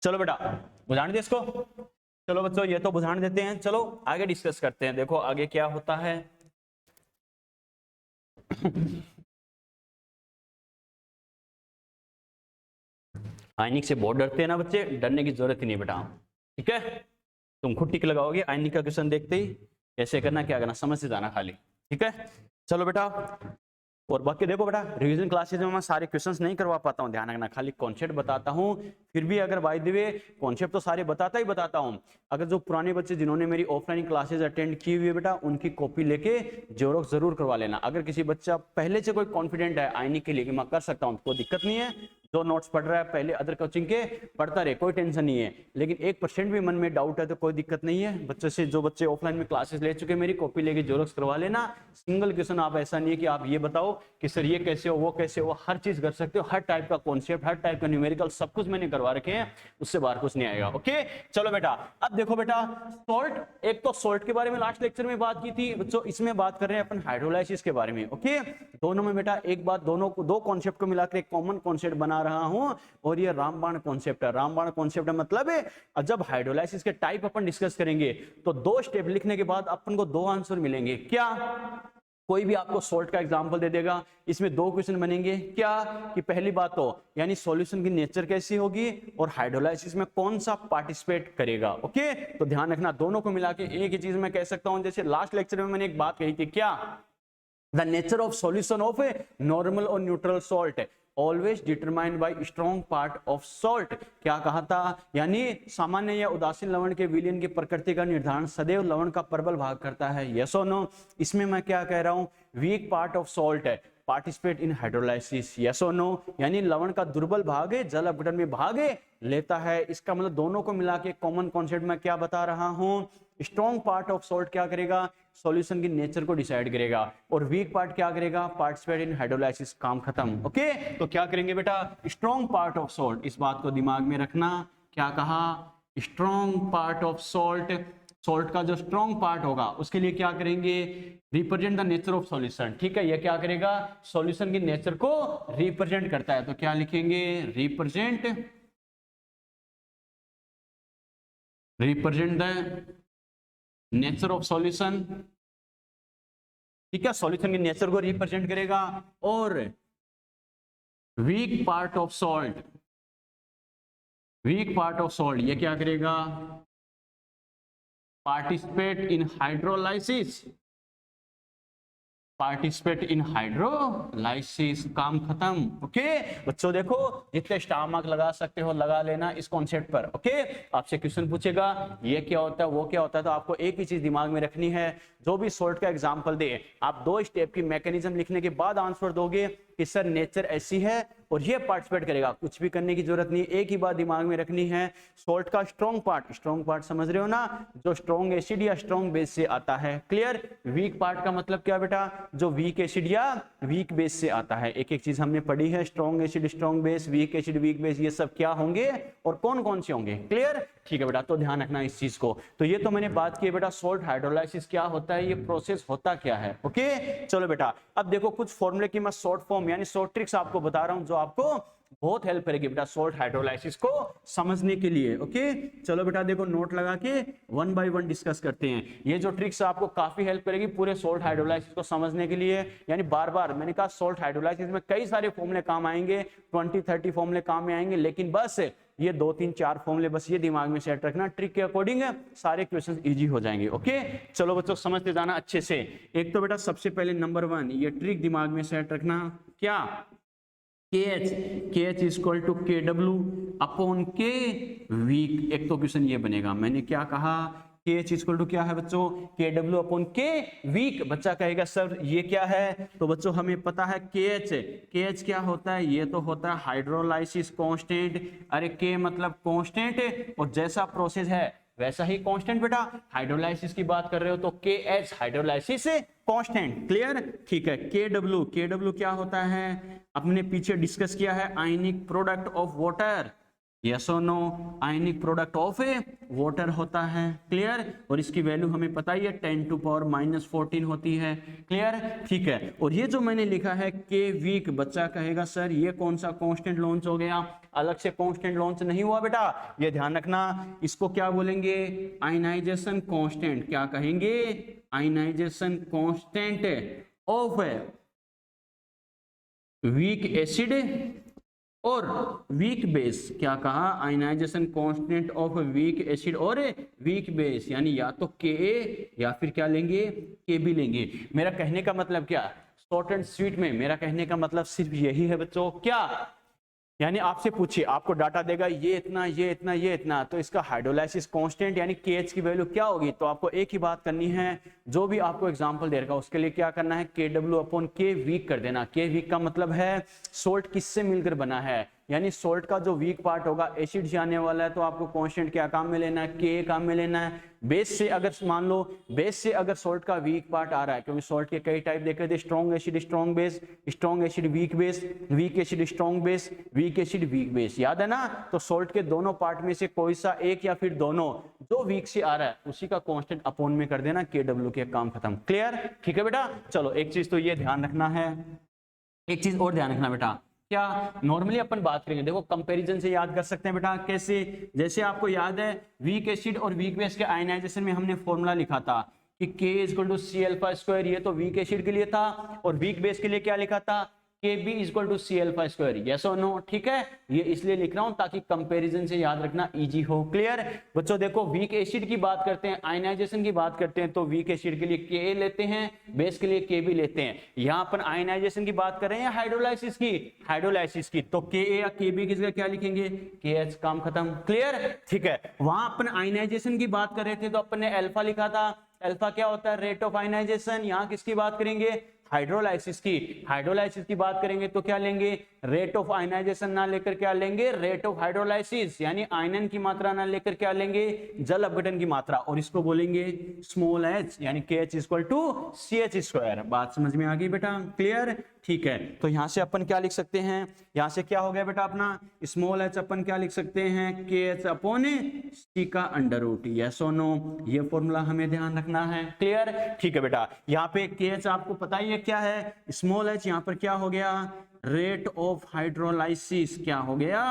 चलो बेटा, बुझाने दे इसको। चलो बच्चों, ये तो बुझाने देते हैं, चलो आगे डिस्कस करते हैं। देखो आगे क्या होता है। आयनिक से बहुत डरते हैं ना बच्चे, डरने की जरूरत ही नहीं बेटा, ठीक है? तुम खुद टिक लगाओगे आयनिक का क्वेश्चन देखते ही, कैसे करना क्या करना समझ से जाना खाली, ठीक है? चलो बेटा, और बाकी देखो बेटा, रिवीजन क्लासेज में मैं सारे क्वेश्चंस नहीं करवा पाता हूँ, ध्यान रखना, खाली कॉन्सेप्ट बताता हूँ। फिर भी अगर बाय द वे कॉन्सेप्ट तो सारे बताता ही बताता हूँ। अगर जो पुराने बच्चे जिन्होंने मेरी ऑफलाइन क्लासेज अटेंड की हुई है बेटा, उनकी कॉपी लेके जेरोक्स जरूर करवा लेना। अगर किसी बच्चा पहले से कोई कॉन्फिडेंट है आईनी के लिए कि मैं कर सकता हूँ, कोई दिक्कत नहीं है। जो नोट्स पढ़ रहा है पहले अदर कोचिंग के पढ़ता रहे, कोई टेंशन नहीं है। लेकिन 1% भी मन में डाउट है तो कोई दिक्कत नहीं है, बच्चे से जो बच्चे ऑफलाइन में क्लासेस ले चुके मेरी कॉपी लेके जेरोक्स करवा लेना। सिंगल क्वेश्चन आप ऐसा नहीं है कि आप ये बताओ कि सर ये कैसे हो वो कैसे हो, हर चीज कर सकते हो। हर टाइप का कॉन्सेप्ट, हर टाइप का न्यूमेरिकल सब कुछ मैंने करवा रखे हैं, उससे बाहर कुछ नहीं आएगा। ओके चलो बेटा, अब देखो बेटा, सॉल्ट, एक तो सॉल्ट के बारे में लास्ट लेक्चर में बात की थी बच्चों, इसमें बात कर रहे हैं अपन हाइड्रोलाइसिस के बारे में। ओके, दोनों में बेटा एक बात, दोनों को दो कॉन्सेप्ट को मिलाकर एक कॉमन कॉन्सेप्ट बना रहा हूं, और ये रामबाण कॉन्सेप्ट है। रामबाण कॉन्सेप्ट है मतलब है जब हाइड्रोलाइसिस के टाइप अपन डिस्कस करेंगे तो 2 स्टेप लिखने के बाद अपन को 2 आंसर मिलेंगे। क्या? कोई भी आपको सॉल्ट का एग्जांपल दे देगा, इसमें 2 क्वेश्चन बनेंगे। क्या कि पहली बात तो यानी सॉल्यूशन की नेचर कैसी होगी और हाइड्रोलाइसिस में कौन सा पार्टिसिपेट करेगा। ओके, तो ध्यान रखना, दोनों को मिला के एक ही चीज मैं कह सकता हूं। जैसे लास्ट लेक्चर में मैंने एक बात कही थी, क्या? The nature of solution of a normal और neutral salt always determined by strong part of salt. क्या कहा था? यानी सामान्य या उदासीन लवण के विलयन की प्रकृति का निर्धारण सदैव लवण का प्रबल भाग करता है। यस और नो? इसमें मैं क्या कह रहा हूं, वीक पार्ट ऑफ सॉल्ट है पार्टिसिपेट इन हाइड्रोलाइसिस। यस और नो? यानी लवण का दुर्बल भाग है जल अपघटन में भाग लेता है। इसका मतलब दोनों को मिला के कॉमन कॉन्सेप्ट में क्या बता रहा हूं, स्ट्रॉन्ग पार्ट ऑफ सॉल्ट क्या करेगा, सॉल्यूशन की नेचर को डिसाइड करेगा, और वीक पार्ट क्या करेगा, पार्टिसिपेट इन हाइड्रोलाइसिस। काम खत्म। ओके, तो क्या करेंगे बेटा, स्ट्रॉन्ग पार्ट ऑफ सॉल्ट, इस बात को दिमाग में रखना। क्या कहा? Strong part of salt, salt का जो स्ट्रॉन्ग पार्ट होगा उसके लिए क्या करेंगे, represent the nature of solution. ठीक है, ये क्या करेगा, सॉल्यूशन की नेचर को रिप्रेजेंट करता है। तो क्या लिखेंगे, represent the nature of solution. ठीक है, सॉल्यूशन के नेचर को रिप्रेजेंट करेगा। और weak part of salt, weak part of salt ये क्या करेगा, participate in hydrolysis, participate in hydrolysis. काम खत्म। ओके बच्चों, देखो जितने स्टार मार्क लगा सकते हो लगा लेना इस कॉन्सेप्ट पर। ओके, आपसे क्वेश्चन पूछेगा ये क्या होता है वो क्या होता है, तो आपको एक ही चीज दिमाग में रखनी है, जो भी सॉल्ट का एग्जांपल दे आप 2 स्टेप की मैकेनिज्म लिखने के बाद आंसर दोगे कि सर नेचर ऐसी है और ये पार्टिसिपेट करेगा। कुछ भी करने की जरूरत नहीं, एक ही बात दिमाग में रखनी है, सॉल्ट का स्ट्रॉन्ग पार्ट समझ रहे हो ना, जो स्ट्रॉन्ग एसिड या स्ट्रॉन्ग बेस से आता है। क्लियर? वीक पार्ट का मतलब क्या बेटा, जो वीक एसिड या वीक बेस से आता है। एक एक चीज हमने पढ़ी है, strong acid, strong base, weak acid, weak base, ये सब क्या होंगे और कौन कौन से होंगे। क्लियर? ठीक है बेटा, तो ध्यान रखना इस चीज को। तो ये तो मैंने बात की है बेटा, सॉल्ट हाइड्रोलाइसिस क्या होता है, ये प्रोसेस होता क्या है। ओके चलो बेटा, अब देखो कुछ फॉर्मूले की मैं शॉर्ट फॉर्म यानी शॉर्ट ट्रिक्स आपको बता रहा हूं, जो आपको बहुत हेल्प करेगी बेटा सॉल्ट हाइड्रोलाइसिस को समझने के लिए। ओके चलो बेटा, देखो नोट लगा के 1 बाय 1 डिस्कस करते हैं। ये जो ट्रिक्स आपको काफी हेल्प करेगी पूरे सॉल्ट हाइड्रोलाइसिस को समझने के लिए। यानी बार बार मैंने कहा सॉल्ट हाइड्रोलाइसिस में कई सारे फॉर्मूले काम आएंगे, 20-30 फॉर्मूले काम में आएंगे, लेकिन बस ये 2-3-4 फॉर्मूले बस ये दिमाग में सेट रखना, ट्रिक के अकॉर्डिंग सारे क्वेश्चन इजी हो जाएंगे। ओके चलो बच्चों, समझते जाना अच्छे से। एक तो बेटा सबसे पहले नंबर 1 ये ट्रिक दिमाग में सेट रखना, क्या, KH is equal to KW upon K weak. एक तो क्वेश्चन ये बनेगा, मैंने क्या कहा, KH इक्वल टू क्या है बच्चों, KW अपॉन K वीक। बच्चा कहेगा सर ये क्या है, तो बच्चों हमें पता है KH क्या होता है, ये तो होता है हाइड्रोलाइसिस कांस्टेंट। अरे K मतलब कांस्टेंट और जैसा प्रोसेस है वैसा ही कांस्टेंट बेटा। हाइड्रोलाइसिस की बात कर रहे हो तो KH हाइड्रोलाइसिस कांस्टेंट। क्लियर, ठीक है। KW क्या होता है, अपने पीछे डिस्कस किया है, ionic product of water. Yes और no, ionic product of water होता है। क्लियर, और इसकी वैल्यू हमें पता ही है 10 टू पावर -14 होती है। क्लियर, ठीक है। और ये जो मैंने लिखा है K वीक, बच्चा कहेगा सर ये कौन सा कांस्टेंट लॉन्च हो गया, अलग से कांस्टेंट लॉन्च नहीं हुआ बेटा, ये ध्यान रखना। इसको क्या बोलेंगे, आयनाइजेशन कांस्टेंट। क्या कहेंगे, ionization constant of weak acid और वीक बेस। क्या कहा, ionization constant of weak acid और वीक बेस, यानी या तो Ka या फिर क्या लेंगे, Kb लेंगे। मेरा कहने का मतलब क्या, शॉर्ट एंड स्वीट में मेरा कहने का मतलब सिर्फ यही है बच्चों। क्या, यानी आपसे पूछिए, आपको डाटा देगा ये इतना ये इतना ये इतना, तो इसका हाइड्रोलाइसिस कांस्टेंट यानी KH की वैल्यू क्या होगी, तो आपको एक ही बात करनी है, जो भी आपको एग्जांपल दे रखा उसके लिए क्या करना है, KW अपॉन K वीक कर देना। K वीक का मतलब है सोल्ट किससे मिलकर बना है, यानी सोल्ट का जो वीक पार्ट होगा एसिड से आने वाला है, तो आपको कांस्टेंट क्या काम में लेना है, K काम में लेना है। बेस से अगर मान लो, बेस से अगर सोल्ट का वीक पार्ट आ रहा है, क्योंकि सोल्ट के कई टाइप देखे थे, strong acid strong base, strong acid weak base, week acid strong base, weak acid weak base, याद है ना। तो सोल्ट के दोनों पार्ट में से कोई सा एक या फिर दोनों, जो वीक से आ रहा है उसी का कांस्टेंट अपॉन में कर देना, KW के काम खत्म। क्लियर, ठीक है बेटा। चलो एक चीज तो ये ध्यान रखना है, एक चीज और ध्यान रखना बेटा, क्या नॉर्मली अपन बात करेंगे, देखो कंपैरिजन से याद कर सकते हैं बेटा। कैसे, जैसे आपको याद है वीक एसिड और वीक बेस के आयनाइजेशन में हमने फॉर्मूला लिखा था कि K इक्वल टू C∝², ये तो वीक एसिड के लिए था, और वीक बेस के लिए क्या लिखा था, KB equal to C∝²। Yes और नो, ठीक है। ये इसलिए लिख रहा हूं ताकि कंपैरिजन से याद रखना इजी हो। क्लियर बच्चों, देखो वीक एसिड की बात करते हैं, आयनाइजेशन की बात करते हैं, तो वीक एसिड के लिए Ka लेते हैं, बेस के लिए KB लेते हैं। यहां पर आयनाइजेशन की बात कर रहे हैं हाइड्रोलाइसिस की, हाइड्रोलाइसिस की, तो Ka या KB की जगह क्या लिखेंगे, KH, काम खत्म। क्लियर, ठीक है। वहां अपन आयनाइजेशन की बात कर रहे थे तो अपन ने अल्फा लिखा था, अल्फा क्या होता है, रेट ऑफ आयनाइजेशन। यहां किसकी बात करेंगे, हाइड्रोलाइसिस की। हाइड्रोलाइसिस की बात करेंगे तो क्या लेंगे, रेट ऑफ आयनाइजेशन ना लेकर क्या लेंगे, रेट ऑफ हाइड्रोलाइसिस, यानी आयनन की मात्रा ना लेकर क्या लेंगे, जल अपघटन की मात्रा, और इसको बोलेंगे स्मॉल h, यानी KH इक्वल टू CH²। बात समझ में आ गई बेटा, क्लियर, ठीक है। तो यहां से अपन क्या लिख सकते हैं, यहां से क्या हो गया बेटा अपना, स्मॉल h अपन क्या लिख सकते हैं, KH अपॉन C का अंडर रूट। यस और नो, ये फॉर्मूला हमें ध्यान रखना है। क्लियर, ठीक है बेटा। यहाँ पे KH आपको पता ही है क्या है, स्मॉल h, यहाँ पर क्या हो गया, रेट ऑफ हाइड्रोलाइसिस, क्या हो गया,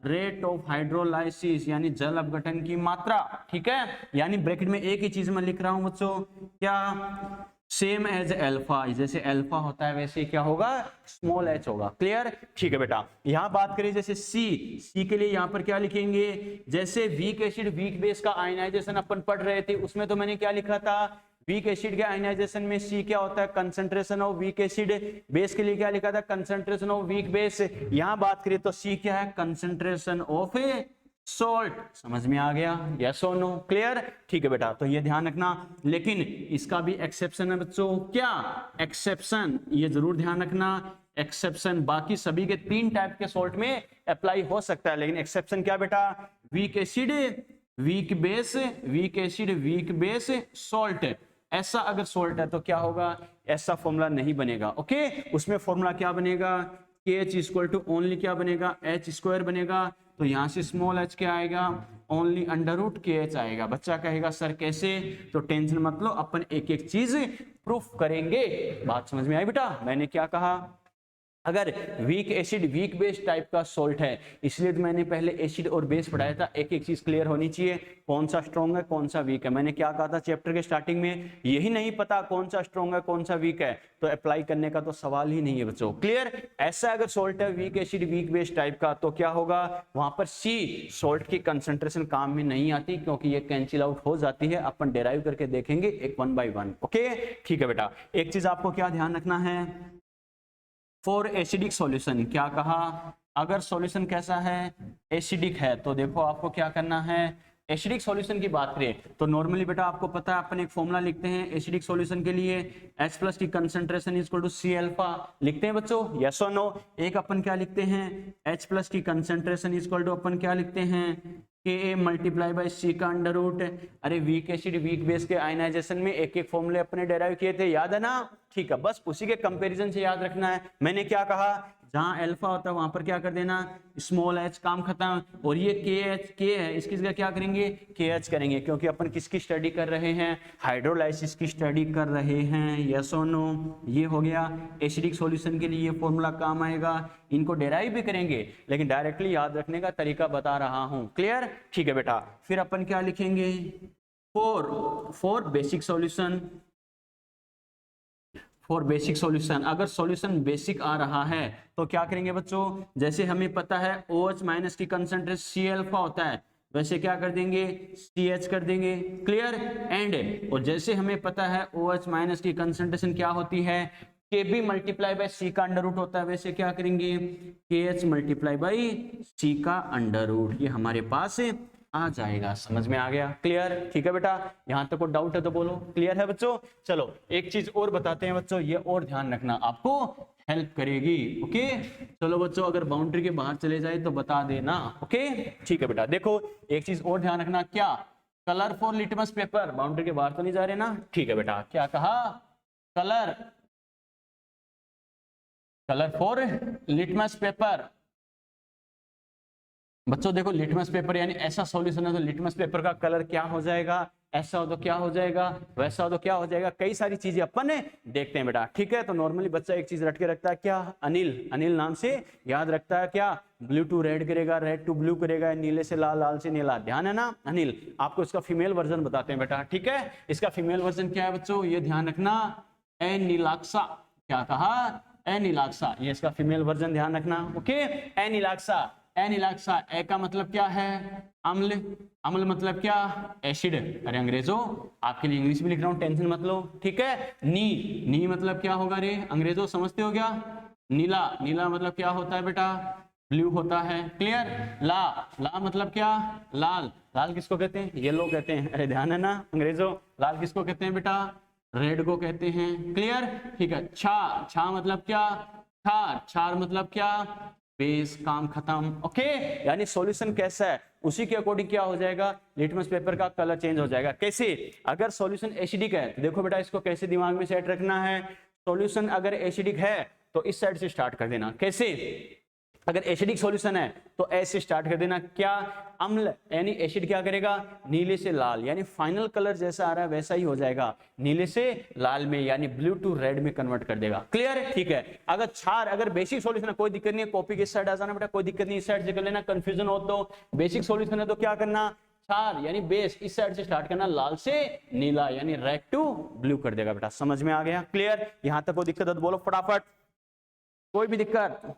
रेट ऑफ हाइड्रोलाइसिस, यानी जल अपघटन की मात्रा। ठीक है, यानी ब्रैकेट में एक ही चीज मैं लिख रहा हूं बच्चों, क्या, सेम एज अल्फा, जैसे अल्फा होता है वैसे क्या होगा, स्मॉल h होगा। क्लियर, ठीक है बेटा। यहां बात करें जैसे C के लिए, यहां पर क्या लिखेंगे, जैसे वीक एसिड वीक बेस का आयनाइजेशन अपन पढ़ रहे थे, उसमें तो मैंने क्या लिखा था, वीक एसिड के आयनाइजेशन में C क्या होता है, concentration of weak acid. Base के लिए क्या लिखा था, कंसंट्रेशन ऑफ वीक बेस। यहां बात करें तो C क्या है, कंसंट्रेशन ऑफ सॉल्ट। समझ में आ गया, यस और नो, क्लियर, ठीक है बेटा। तो ये ध्यान रखना, लेकिन इसका भी एक्सेप्शन है बच्चों, क्या एक्सेप्शन, ये जरूर ध्यान रखना, एक्सेप्शन बाकी सभी के 3 टाइप के सॉल्ट में अप्लाई हो सकता है, लेकिन एक्सेप्शन क्या बेटा, weak acid weak base, weak acid weak base salt, ऐसा अगर सॉल्ट है तो क्या होगा, ऐसा फॉर्मूला नहीं बनेगा। ओके, उसमें फॉर्मूला क्या बनेगा, KH इक्वल टू ओनली क्या बनेगा, H² बनेगा। तो यहां से स्मॉल h क्या आएगा, ओनली अंडर रूट KH आएगा। बच्चा कहेगा सर कैसे, तो टेंशन मत लो, अपन एक एक चीज प्रूफ करेंगे। बात समझ में आई बेटा, मैंने क्या कहा, अगर weak acid weak base type का सॉल्ट है, इसलिए तो मैंने पहले एसिड और बेस पढ़ाया था, एक एक चीज क्लियर होनी चाहिए, कौन सा स्ट्रॉन्ग है कौन सा वीक है। मैंने क्या कहा था चैप्टर के स्टार्टिंग में, यही नहीं पता कौन सा स्ट्रॉन्ग है कौन सा वीक है, तो अप्लाई करने का तो सवाल ही नहीं है बच्चों। क्लियर, ऐसा अगर सॉल्ट है weak acid weak base type का, तो क्या होगा, वहां पर C सॉल्ट की कंसंट्रेशन काम में नहीं आती, क्योंकि ये कैंसिल आउट हो जाती है। अपन डेराइव करके देखेंगे एक 1 by 1। ओके, ठीक है बेटा। एक चीज आपको क्या ध्यान रखना है, फॉर एसिडिक सॉल्यूशन, क्या कहा, अगर सॉल्यूशन कैसा है, एसिडिक है, तो देखो आपको क्या करना है, एसिडिक सॉल्यूशन की बात करें तो नॉर्मली बेटा आपको पता है अपन एक फॉर्मूला लिखते हैं एसिडिक सॉल्यूशन के लिए, H प्लस की concentration is equal to C alpha. लिखते हैं बच्चों, यस और नो? एक अपन क्या लिखते हैं, H प्लस की कंसंट्रेशन इज इक्वल टू अपन क्या लिखते हैं, Ka मल्टीप्लाई बाई C का अंडर रूट। अरे वीक एसिड वीक बेस के आयनाइजेशन में एक एक फॉर्मूले अपने डेराइव किए थे, याद है ना? ठीक है, बस उसी के कंपैरिजन से याद रखना है। मैंने क्या कहा, जहां अल्फा होता है वहां पर क्या कर देना, स्मॉल h, काम खत्म। और ये के है, इसकी जगह क्या करेंगे, KH करेंगे, क्योंकि अपन किसकी स्टडी कर रहे हैं, हाइड्रोलाइसिस की स्टडी कर रहे हैं। यस और नो? ये हो गया एसिडिक सॉल्यूशन के लिए ये फॉर्मूला काम आएगा। इनको डेराइव भी करेंगे लेकिन डायरेक्टली याद रखने का तरीका बता रहा हूं। क्लियर? ठीक है बेटा, फिर अपन क्या लिखेंगे, for basic solution. For basic solution, अगर सॉल्यूशन बेसिक आ रहा है तो क्या करेंगे बच्चों, जैसे हमें पता है OH माइनस की कंसंट्रेशन C अल्फा होता है, वैसे क्या कर देंगे, CH कर देंगे। क्लियर? एंड और जैसे हमें पता है OH माइनस की कंसंट्रेशन क्या होती है, Kb मल्टीप्लाई बाई C का अंडर रूट होता है, वैसे क्या करेंगे, KH मल्टीप्लाई बाई C का अंडर रूट। ये हमारे पास आ जाएगा। समझ में आ गया? क्लियर? ठीक है बेटा, यहां तक कोई डाउट है तो बोलो। क्लियर है बच्चों? चलो एक चीज और बताते हैं बच्चों, ये और ध्यान रखना, आपको हेल्प करेगी। ओके चलो बच्चों, अगर बाउंड्री के बाहर चले जाए तो बता देना। ओके ठीक है बेटा, देखो एक चीज और ध्यान रखना, क्या, colour for litmus paper. Boundary के बाहर तो नहीं जा रहे ना? ठीक है बेटा, क्या कहा, कलर फॉर लिटमस पेपर। बच्चों देखो, लिटमस पेपर यानी ऐसा सॉल्यूशन है तो लिटमस पेपर का कलर क्या हो जाएगा, ऐसा हो तो क्या हो जाएगा, वैसा हो तो क्या हो जाएगा, कई सारी चीजें अपन देखते हैं बेटा। ठीक है, तो नॉर्मली बच्चा एक चीज रट के रखता है, क्या, अनिल नाम से याद रखता है, क्या, ब्लू टू रेड करेगा, रेड टू ब्लू करेगा, नीले से लाल, लाल से नीला। ध्यान है ना अनिल? आपको इसका फीमेल वर्जन बताते हैं बेटा। ठीक है, इसका फीमेल वर्जन क्या है बच्चों, ये ध्यान रखना, एनिलाक्सा। क्या कहा, एनिलाक्सा, ये इसका फीमेल वर्जन, ध्यान रखना। ओके, एनिलाक्सा। एनिलाक्सा, ए का मतलब क्या है, अम्ल, अम्ल मतलब क्या, एसिड। अरे अंग्रेजों, आपके लिए इंग्लिश भी लिख रहा हूं, टेंशन मत लो। ठीक है, नी मतलब क्या होगा रे अंग्रेजों, समझते हो क्या, नीला, नीला मतलब क्या होता है बेटा, ब्लू होता है। क्लियर? ला मतलब क्या, लाल, लाल किसको कहते हैं, येलो कहते हैं। अरे ध्यान है ना अंग्रेजों, लाल किसको कहते हैं बेटा, रेड को कहते हैं। क्लियर? ठीक है, छा मतलब क्या, छार मतलब क्या, बेस, काम खत्म। ओके, यानी सॉल्यूशन कैसा है उसी के अकॉर्डिंग क्या हो जाएगा, लिटमस पेपर का कलर चेंज हो जाएगा। कैसे, अगर सॉल्यूशन एसिडिक है तो देखो बेटा, इसको कैसे दिमाग में सेट रखना है, सॉल्यूशन अगर एसिडिक है तो इस साइड से स्टार्ट कर देना। कैसे, अगर एसिडिक सॉल्यूशन है तो ऐसे स्टार्ट कर देना, क्या, अम्ल यानी एसिड क्या करेगा, नीले से लाल, यानी फाइनल कलर जैसा आ रहा है वैसा ही हो जाएगा, नीले से लाल में यानी ब्लू टू रेड में कन्वर्ट कर देगा। क्लियर? ठीक है, अगर क्षार, अगर बेसिक सॉल्यूशन है कोई दिक्कत नहीं है, कॉपी के साइड आ जाना बेटा, कोई दिक्कत नहीं, इस साइड से कर लेना, कंफ्यूजन हो तो। बेसिक सॉल्यूशन है तो क्या करना, क्षार यानी बेस इस साइड से स्टार्ट करना, लाल से नीला यानी रेड टू ब्लू कर देगा बेटा। समझ में आ गया? क्लियर? यहां तक कोई दिक्कत है तो बोलो फटाफट, कोई भी दिक्कत?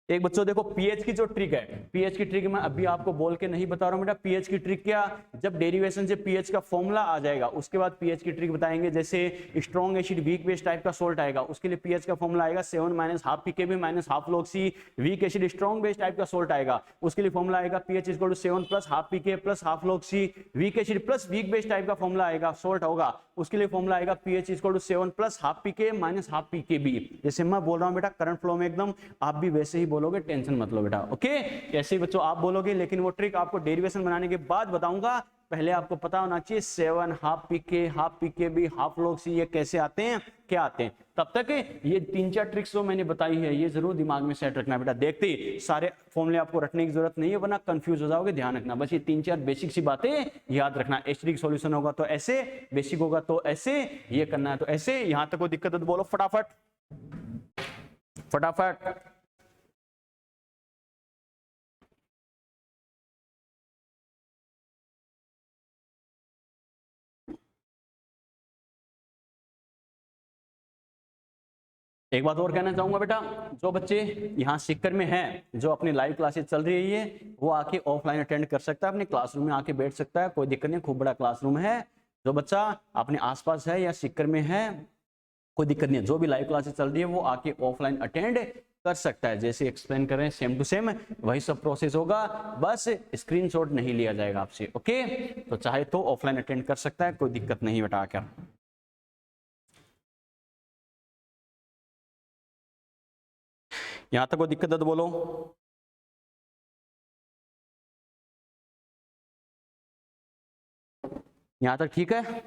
एक बच्चों देखो, पीएच की जो ट्रिक है, पीएच की ट्रिक मैं अभी आपको बोल के नहीं बता रहा हूं बेटा। पीएच की ट्रिक क्या, जब डेरिवेशन से पीएच का फॉर्मूला आ जाएगा उसके बाद पीएच की ट्रिक बताएंगे। जैसे strong acid weak base type का सोल्ट आएगा, उसके लिए पीएच का फॉर्मूला आएगा 7 minus half pKb minus half log C. Weak acid strong base type का सोल्ट आएगा, उसके लिए फॉर्मूला आएगा pH equal to 7 plus half pK plus half log C. Weak acid plus weak base type का formula आएगा, salt होगा, उसके लिए फॉर्मूला आएगा pH equal to 7 plus half PK minus half pKb. जैसे मैं बोल रहा हूं बेटा करंट फ्लो में एकदम, आप भी वैसे ही बोलोगे, टेंशन मत लो बेटा। ओके, ऐसे ही बच्चों आप बोलोगे, लेकिन वो ट्रिक आपको डेरिवेशन बनाने के बाद बताऊंगा, पहले आपको पता होना चाहिए 7 हाफ पीके भी हाफ लॉग सी ये कैसे आते हैं, क्या आते हैं। तब तक ये 3-4 ट्रिक्स जो मैंने बताई है ये जरूर दिमाग में सेट रखना बेटा। देखते ही सारे फॉर्मूले आपको रखने की जरूरत नहीं है, वरना कंफ्यूज हो जाओगे। ध्यान रखना बस ये 3-4 बेसिक सी बातें याद रखना। एसिडिक सॉल्यूशन होगा तो ऐसे, बेसिक होगा तो ऐसे, ये करना है तो ऐसे। यहां तक कोई दिक्कत है तो बोलो फटाफट फटाफट। एक बात और कहना चाहूंगा बेटा, जो बच्चे यहाँ सिक्कर में हैं, जो अपनी लाइव क्लासेस चल रही है वो आके ऑफलाइन अटेंड कर सकता है, अपने क्लासरूम में आके बैठ सकता है, कोई दिक्कत नहीं, खूब बड़ा क्लासरूम है। जो बच्चा अपने आसपास है या सिक्कर में है कोई दिक्कत नहीं है, जो भी लाइव क्लासेस चल रही है वो आके ऑफलाइन अटेंड कर सकता है, जैसे एक्सप्लेन कर रहे हैं सेम टू सेम वही सब प्रोसेस होगा, बस स्क्रीनशॉट नहीं लिया जाएगा आपसे। ओके, तो चाहे तो ऑफलाइन अटेंड कर सकता है, कोई दिक्कत नहीं बेटा। क्या यहां तक कोई दिक्कत है तो बोलो। यहां तक ठीक है?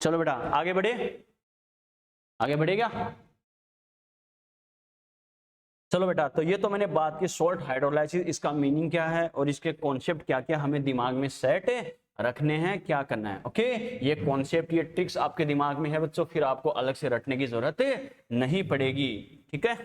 चलो बेटा आगे बढ़े, आगे बढ़े क्या? चलो बेटा, तो ये तो मैंने बात की सॉल्ट हाइड्रोलाइसिस, इसका मीनिंग क्या है और इसके कॉन्सेप्ट क्या क्या हमें दिमाग में सेट रखने हैं, क्या करना है। ओके, ये कॉन्सेप्ट, ये ट्रिक्स आपके दिमाग में है बच्चों, फिर आपको अलग से रटने की जरूरत नहीं पड़ेगी, ठीक है,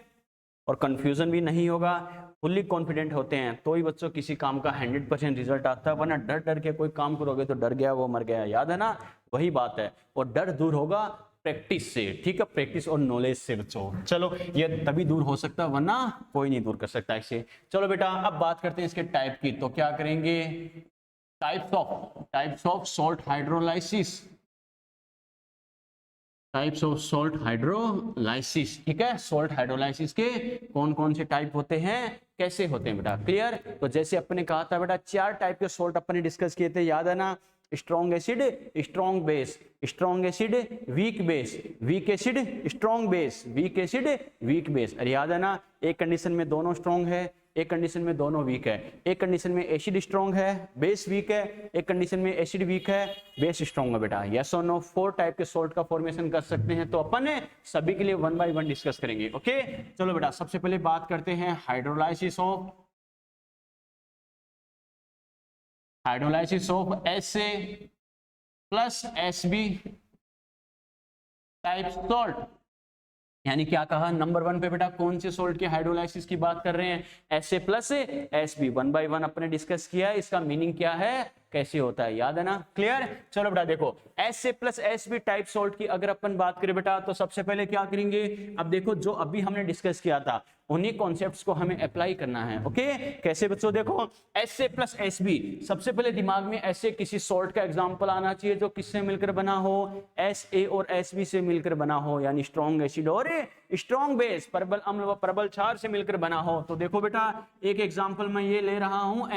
और कंफ्यूजन भी नहीं होगा। फुल्ली कॉन्फिडेंट होते हैं तो ही बच्चों किसी काम का 100% रिजल्ट आता है, वरना डर डर के कोई काम करोगे तो डर गया वो मर गया, याद है ना, वही बात है। और डर दूर होगा प्रैक्टिस से, ठीक है, प्रैक्टिस और नॉलेज से बच्चों। चलो ये तभी दूर हो सकता है, वरना कोई नहीं दूर कर सकता इसे। चलो बेटा अब बात करते हैं इसके टाइप की, तो क्या करेंगे, types of salt hydrolysis, types of salt hydrolysis, ठीक है। सॉल्ट हाइड्रोलाइसिस के कौन कौन से टाइप होते हैं, कैसे होते हैं बेटा, क्लियर। तो जैसे अपने कहा था बेटा 4 टाइप के सॉल्ट अपने डिस्कस किए थे, याद है ना, strong acid, strong base, strong acid, weak base, week acid, strong base, weak acid, weak base. अरे याद है ना, एक कंडीशन में दोनों स्ट्रॉन्ग है, एक कंडीशन में दोनों वीक है, एक कंडीशन में एसिड स्ट्रॉन्ग है, बेस वीक है, एक कंडीशन में एसिड वीक है, बेस स्ट्रॉन्ग है बेटा। यस और नो, 4 टाइप के सॉल्ट का फॉर्मेशन कर सकते हैं, तो अपन सभी के लिए 1 बाय 1 डिस्कस करेंगे। ओके, चलो बेटा सबसे पहले बात करते हैं hydrolysis of SA plus SB type salt. यानी क्या कहा, नंबर 1 पे बेटा कौन से सॉल्ट के हाइड्रोलाइसिस की बात कर रहे हैं, SA प्लस SB। 1 बाय 1 अपने डिस्कस किया है, इसका मीनिंग क्या है, कैसे होता है, याद है ना, क्लियर। चलो बेटा देखो SA plus SB type salt की अगर अपन बात करें बेटा, तो सबसे पहले क्या करेंगे, अब देखो जो अभी हमने डिस्कस किया था उन्हीं कॉन्सेप्ट्स को हमें अप्लाई करना है। ओके, कैसे बच्चों, देखो SA प्लस SB, सबसे पहले दिमाग में ऐसे किसी सॉल्ट का एग्जांपल आना चाहिए जो किससे मिलकर बना हो, SA और SB से मिलकर बना हो, यानी स्ट्रॉन्ग एसिड और स्ट्रॉन्ग बेस, प्रबल अम्ल व प्रबल क्षार से मिलकर बना हो। तो देखो बेटा एक एग्जांपल मैं ये ले रहा हूं,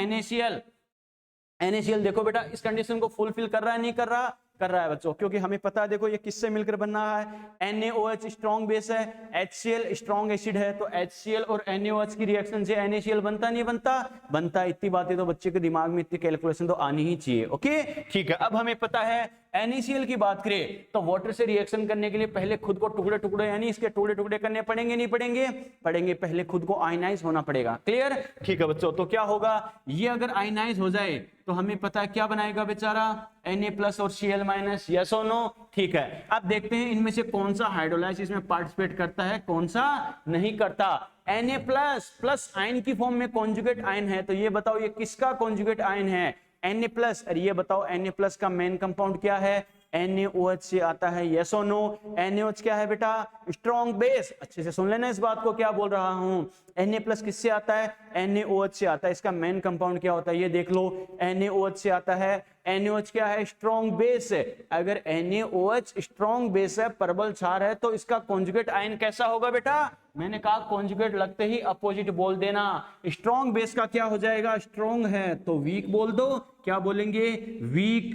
NaCl देखो बेटा इस कंडीशन को फुलफिल कर रहा है, नहीं कर रहा, कर रहा है बच्चों, क्योंकि हमें पता है देखो ये किससे मिलकर बन रहा है, NaOH स्ट्रॉन्ग बेस है, HCl स्ट्रॉन्ग एसिड है, तो HCl और NaOH की रिएक्शन से NaCl बनता नहीं बनता, बनता। इतनी बातें तो बच्चे के दिमाग में, इतनी कैलकुलेशन तो आनी ही चाहिए। ओके ठीक है, अब हमें पता है NaCl की बात करें तो वाटर से रिएक्शन करने के लिए पहले खुद को टुकड़े टुकड़े यानी इसके टुकड़े टुकड़े करने पड़ेंगे, नहीं पड़ेंगे, पड़ेंगे, पहले खुद को आयनाइज होना पड़ेगा, क्लियर, ठीक है बच्चों। तो क्या होगा, ये अगर आयनाइज हो जाए तो हमें पता है क्या बनाएगा बेचारा, Na प्लस और Cl माइनस, यस और नो, ठीक है। अब देखते हैं इनमें से कौन सा हाइड्रोलाइसिस में पार्टिसिपेट करता है, कौन सा नहीं करता। Na प्लस प्लस आयन की फॉर्म में कॉन्जुगेट आयन है, तो ये बताओ ये किसका कॉन्जुगेट आयन है, Na प्लस। अरे ये बताओ Na प्लस का मेन कंपाउंड क्या है, NaOH से आता है, यस और नो। NaOH क्या है बेटा, स्ट्रॉन्ग बेस, अच्छे से सुन लेना इस बात को क्या बोल रहा हूं, Na प्लस किससे आता है, NaOH से आता है। इसका मेन कंपाउंड क्या होता है, ये देख लो, NaOH से आता है। NaOH क्या है, स्ट्रॉन्ग बेस है। अगर NaOH स्ट्रॉन्ग बेस है, प्रबल क्षार है, तो इसका कॉन्जुगेट आयन कैसा होगा बेटा, मैंने कहा कॉन्जुगेट लगते ही अपोजिट बोल देना। स्ट्रॉन्ग बेस का क्या हो जाएगा, स्ट्रॉन्ग है तो वीक बोल दो, क्या बोलेंगे, वीक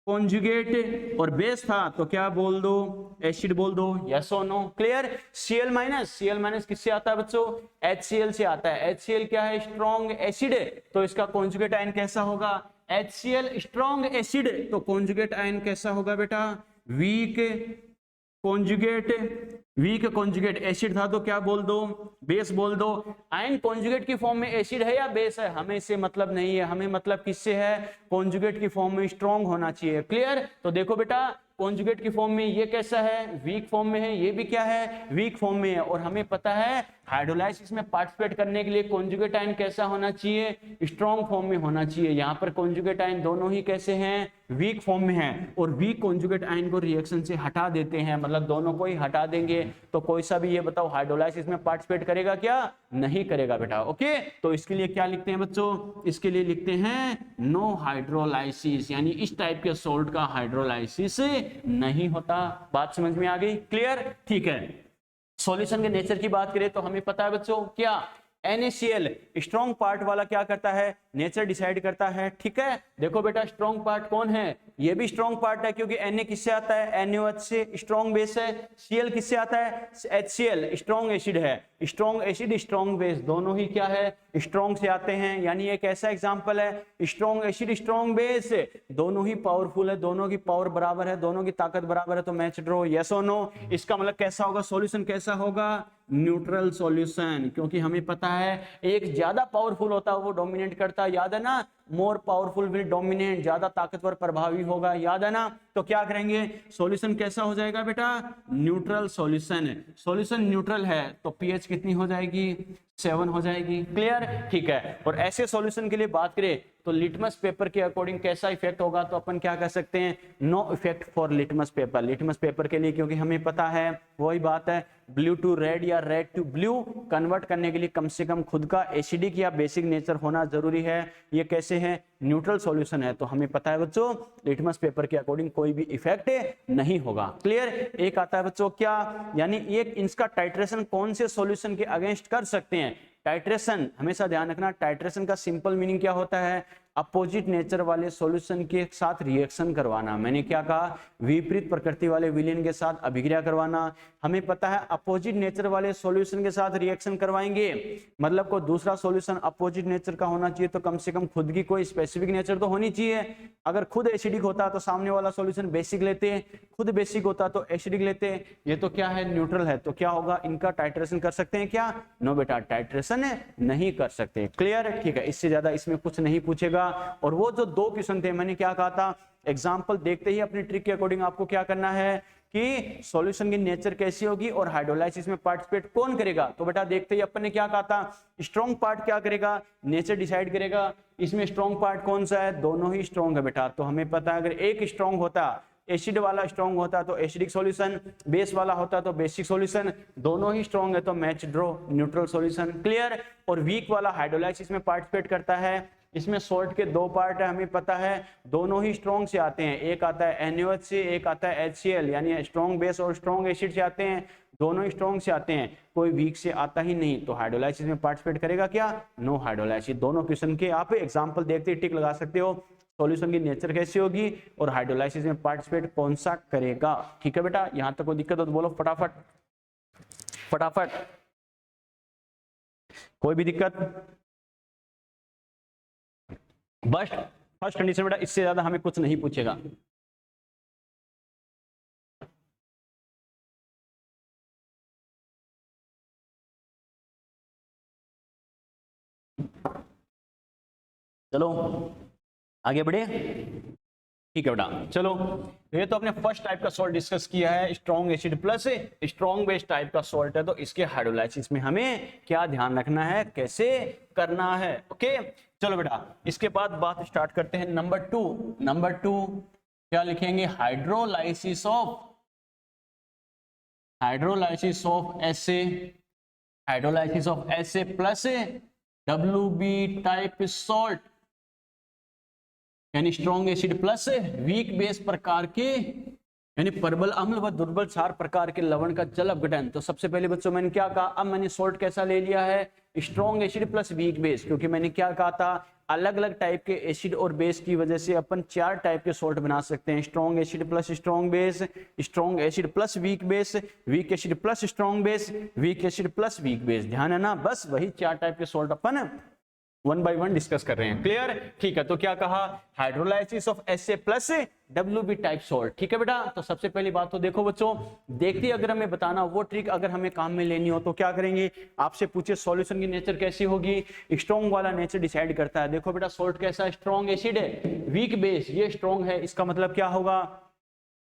कॉन्जुगेट, और बेस था तो क्या बोल दो, एसिड बोल दो, यस और नो, क्लियर। Cl माइनस किससे आता है बच्चों, HCl से आता है। HCl क्या है, स्ट्रॉन्ग एसिड, तो इसका कॉन्जुगेट आयन कैसा होगा, HCl स्ट्रॉन्ग एसिड, तो कॉन्जुगेट आयन कैसा होगा बेटा, वीक कॉन्जुगेट एसिड था तो क्या बोल दो, बेस बोल दो। आयन कॉन्जुगेट की फॉर्म में एसिड है या बेस है, हमें इससे मतलब नहीं है, हमें मतलब किससे है, कॉन्जुगेट की फॉर्म में स्ट्रॉन्ग होना चाहिए, क्लियर। तो देखो बेटा कॉन्जुगेट की फॉर्म में ये कैसा है, वीक फॉर्म में है, ये भी क्या है, वीक फॉर्म में है। और हमें पता है हाइड्रोलाइसिस में पार्टिसिपेट करने के लिए कॉन्जुगेट आयन कैसा होना चाहिए, स्ट्रॉन्ग फॉर्म में होना चाहिए। यहाँ पर कॉन्जुगेट आयन दोनों ही कैसे हैं, वीक फॉर्म में हैं, और वीक कॉन्जुगेट आयन को रिएक्शन से हटा देते हैं, मतलब दोनों को ही हटा देंगे। तो कोई सा भी ये बताओ हाइड्रोलाइसिस में पार्टिसिपेट करेगा क्या, नहीं करेगा बेटा। ओके, तो इसके लिए क्या लिखते हैं बच्चों, इसके लिए लिखते हैं नो हाइड्रोलाइसिस, यानी इस टाइप के सॉल्ट का हाइड्रोलाइसिस नहीं होता। बात समझ में आ गई, क्लियर, ठीक है। सॉल्यूशन के नेचर की बात करें तो हमें पता है बच्चों क्या, NaCl स्ट्रॉन्ग पार्ट वाला क्या करता है, नेचर डिसाइड करता है, ठीक है। देखो बेटा स्ट्रॉन्ग पार्ट कौन है, ये भी स्ट्रॉन्ग पार्ट है क्योंकि Na किससे आता है, NaOH से, स्ट्रॉन्ग बेस है। Cl किससे आता है, HCl स्ट्रॉन्ग एसिड है। स्ट्रॉन्ग एसिड स्ट्रॉन्ग बेस दोनों ही क्या है, स्ट्रॉन्ग से आते हैं, यानी एक ऐसा एग्जांपल है, स्ट्रॉन्ग एसिड स्ट्रॉन्ग बेस दोनों ही पावरफुल है, दोनों की पावर बराबर है, दोनों की ताकत बराबर है, तो मैच ड्रॉ, यस और नो। इसका मतलब कैसा होगा, सॉल्यूशन कैसा होगा, न्यूट्रल सॉल्यूशन, क्योंकि हमें पता है एक ज्यादा पावरफुल होता है वो डोमिनेट करता है, याद है ना, मोर पावरफुल विल डोमिनेट, ज्यादा ताकतवर प्रभावी होगा, याद है ना। तो क्या करेंगे, सॉल्यूशन कैसा हो जाएगा बेटा, न्यूट्रल सॉल्यूशन। सॉल्यूशन न्यूट्रल है तो पीएच कितनी हो जाएगी, 7 हो जाएगी, क्लियर, ठीक है। और ऐसे सॉल्यूशन के लिए बात करें तो लिटमस पेपर के अकॉर्डिंग कैसा इफेक्ट होगा, तो अपन क्या कर सकते हैं, no effect for litmus paper. Litmus paper के लिए क्योंकि हमें पता है वही बात है, ब्लू टू रेड या रेड टू ब्लू कन्वर्ट करने के लिए कम से कम खुद का एसिडिक या बेसिक नेचर होना जरूरी है। ये कैसे है, न्यूट्रल सॉल्यूशन है, तो हमें पता है बच्चों लिटमस पेपर के अकॉर्डिंग कोई भी इफेक्ट नहीं होगा, क्लियर। एक आता है बच्चों क्या, यानी एक इसका टाइट्रेशन कौन से सॉल्यूशन के अगेंस्ट कर सकते हैं। टाइट्रेशन हमेशा ध्यान रखना, टाइट्रेशन का सिंपल मीनिंग क्या होता है, अपोजिट नेचर वाले सॉल्यूशन के साथ रिएक्शन करवाना। मैंने क्या कहा, विपरीत प्रकृति वाले विलेन के साथ अभिक्रिया करवाना। हमें पता है अपोजिट नेचर वाले सॉल्यूशन के साथ रिएक्शन करवाएंगे, मतलब कोई दूसरा सॉल्यूशन अपोजिट नेचर का होना चाहिए, तो कम से कम खुद की कोई स्पेसिफिक नेचर तो होनी चाहिए। अगर खुद एसिडिक होता तो सामने वाला सॉल्यूशन बेसिक लेते, खुद बेसिक होता तो एसिडिक लेते। ये तो क्या है, न्यूट्रल है, तो क्या होगा, इनका टाइट्रेशन कर सकते हैं क्या, नो बेटा, टाइट्रेशन नहीं कर सकते, क्लियर, ठीक है। इससे ज्यादा इसमें कुछ नहीं पूछेगा। और वो जो 2 क्वेश्चन थे, मैंने क्या कहा था, एग्जाम्पल देखते ही अपनी ट्रिक के अकॉर्डिंग आपको क्या करना है कि सॉल्यूशन की नेचर कैसी होगी और हाइड्रोलाइसिस में पार्टिसिपेट कौन करेगा। तो बेटा देखते ही अपन ने क्या कहा था, स्ट्रॉन्ग पार्ट क्या करेगा, नेचर डिसाइड करेगा। इसमें स्ट्रॉन्ग पार्ट कौन सा है, दोनों ही स्ट्रॉन्ग है बेटा। तो हमें पता है अगर एक स्ट्रॉन्ग होता, एसिड वाला स्ट्रॉन्ग होता तो एसिडिक सॉल्यूशन, बेस वाला होता तो बेसिक सॉल्यूशन, दोनों ही स्ट्रॉन्ग है तो match draw, neutral solution, clear. और वीक वाला हाइड्रोलाइसिस में पार्टिसिपेट करता है, इसमें सॉल्ट के 2 पार्ट है, हमें पता है दोनों ही स्ट्रॉन्ग से आते हैं, एक आता है NaOH से, एक आता है HCl, यानी स्ट्रॉन्ग बेस और स्ट्रॉन्ग एसिड से आते हैं, दोनों ही स्ट्रॉन्ग से आते हैं, कोई वीक से आता ही नहीं। तो हाइड्रोलाइसिस में पार्टिसिपेट करेगा क्या, नो हाइड्रोलाइसिस। दोनों क्वेश्चन के आप एग्जांपल देखते टिक लगा सकते हो, सॉल्यूशन की नेचर कैसी होगी और हाइड्रोलाइसिस में पार्टिसिपेट कौन सा करेगा, ठीक है बेटा। यहां तक कोई दिक्कत हो तो बोलो फटाफट फटाफट, कोई भी दिक्कत। बस फर्स्ट कंडीशन बेटा, इससे ज्यादा हमें कुछ नहीं पूछेगा। चलो आगे बढ़े, ठीक है बेटा। चलो ये तो अपने फर्स्ट टाइप का सॉल्ट डिस्कस किया है, strong acid plus strong base type का सॉल्ट है, तो इसके हाइड्रोलाइसिस में हमें क्या ध्यान रखना है, कैसे करना है, ओके। चलो बेटा इसके बाद बात स्टार्ट करते हैं नंबर 2। नंबर 2 क्या लिखेंगे, hydrolysis of SA, hydrolysis of SA plus WB type salt, यानी strong acid plus weak base प्रकार के, यानी प्रबल अम्ल व दुर्बल क्षार प्रकार के लवण का जल अपघटन। तो सबसे पहले बच्चों मैंने क्या कहा, अब मैंने सॉल्ट कैसा ले लिया है, strong acid plus weak base, क्योंकि मैंने क्या कहा था, अलग अलग टाइप के एसिड और बेस की वजह से अपन 4 टाइप के सॉल्ट बना सकते हैं, strong acid plus strong base, strong acid plus weak base, week acid plus strong base, week acid plus weak base. ध्यान है ना, बस वही 4 टाइप के सॉल्ट अपन 1 by 1 डिस्कस कर रहे हैं, क्लियर, ठीक है। तो क्या कहा, hydrolysis of SA plus WB type salt, ठीक है बेटा। तो सबसे पहली बात तो देखो बच्चों, देखते अगर हमें बताना वो ट्रिक अगर हमें काम में लेनी हो तो क्या करेंगे, आपसे पूछे सॉल्यूशन की नेचर कैसी होगी, स्ट्रॉन्ग वाला नेचर डिसाइड करता है। देखो बेटा सॉल्ट कैसा, स्ट्रॉन्ग एसिड है, वीक बेस, ये स्ट्रॉन्ग है, इसका मतलब क्या होगा,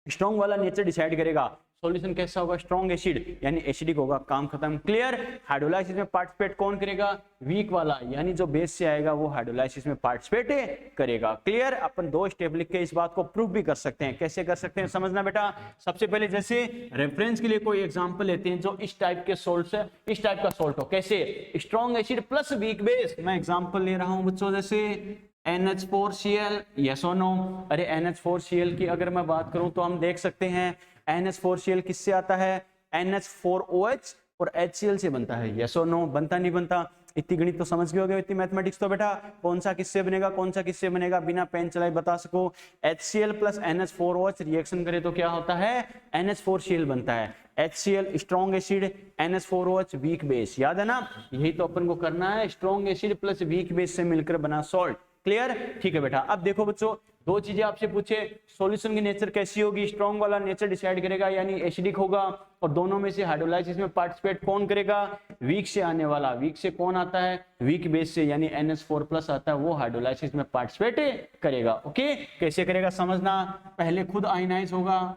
स्ट्रॉन्ग वाला नेचर डिसाइड करेगा। सॉल्यूशन कैसा होगा, स्ट्रॉन्ग एसिड यानी एसिडिक होगा, काम खत्म। क्लियर। हाइड्रोलाइसिस में पार्टिसिपेट कौन करेगा, वीक वाला, यानी जो बेस से आएगा वो हाइड्रोलाइसिस में पार्टिसिपेट करेगा। क्लियर। अपन 2 स्टेप लिख के इस बात को प्रूव भी कर सकते हैं। कैसे कर सकते हैं समझना बेटा। सबसे पहले जैसे रेफरेंस के लिए कोई एग्जांपल लेते हैं जो इस टाइप के सोल्ट से, इस टाइप का सोल्ट हो, कैसे, strong acid plus weak base. मैं एग्जांपल ले रहा हूं बच्चों, जैसे NH4Cl, यस और नो। अरे NH4Cl की अगर मैं बात करूं तो हम देख सकते हैं NH4Cl किससे आता है, NH4OH और HCl से बनता है, यस और नो। बनता नहीं बनता, इतनी गणित तो समझ गए होगे, इतनी मैथमेटिक्स तो बेटा। कौन सा किससे बनेगा, कौन सा किससे बनेगा, बिना पेन चलाए बता सको। HCl प्लस NH4OH रिएक्शन करे तो क्या होता है, NH4Cl बनता है। HCl strong acid, NH4OH weak base, याद है ना। यही तो अपन को करना है, strong acid plus weak base से मिलकर बना सॉल्ट। क्लियर। ठीक है बेटा। अब देखो बच्चों, 2 चीजें आपसे पूछे, सॉल्यूशन की नेचर कैसी होगी, स्ट्रॉन्ग वाला नेचर डिसाइड करेगा यानी एसिडिक होगा, और दोनों में से हाइड्रोलाइसिस में पार्टिसिपेट कौन करेगा, वीक से आने वाला। वीक से कौन आता है, वीक बेस से यानी NH4+ आता है, वो हाइड्रोलाइसिस में पार्टिसिपेट करेगा। ओके, कैसे करेगा समझना। पहले खुद आयनाइज होगा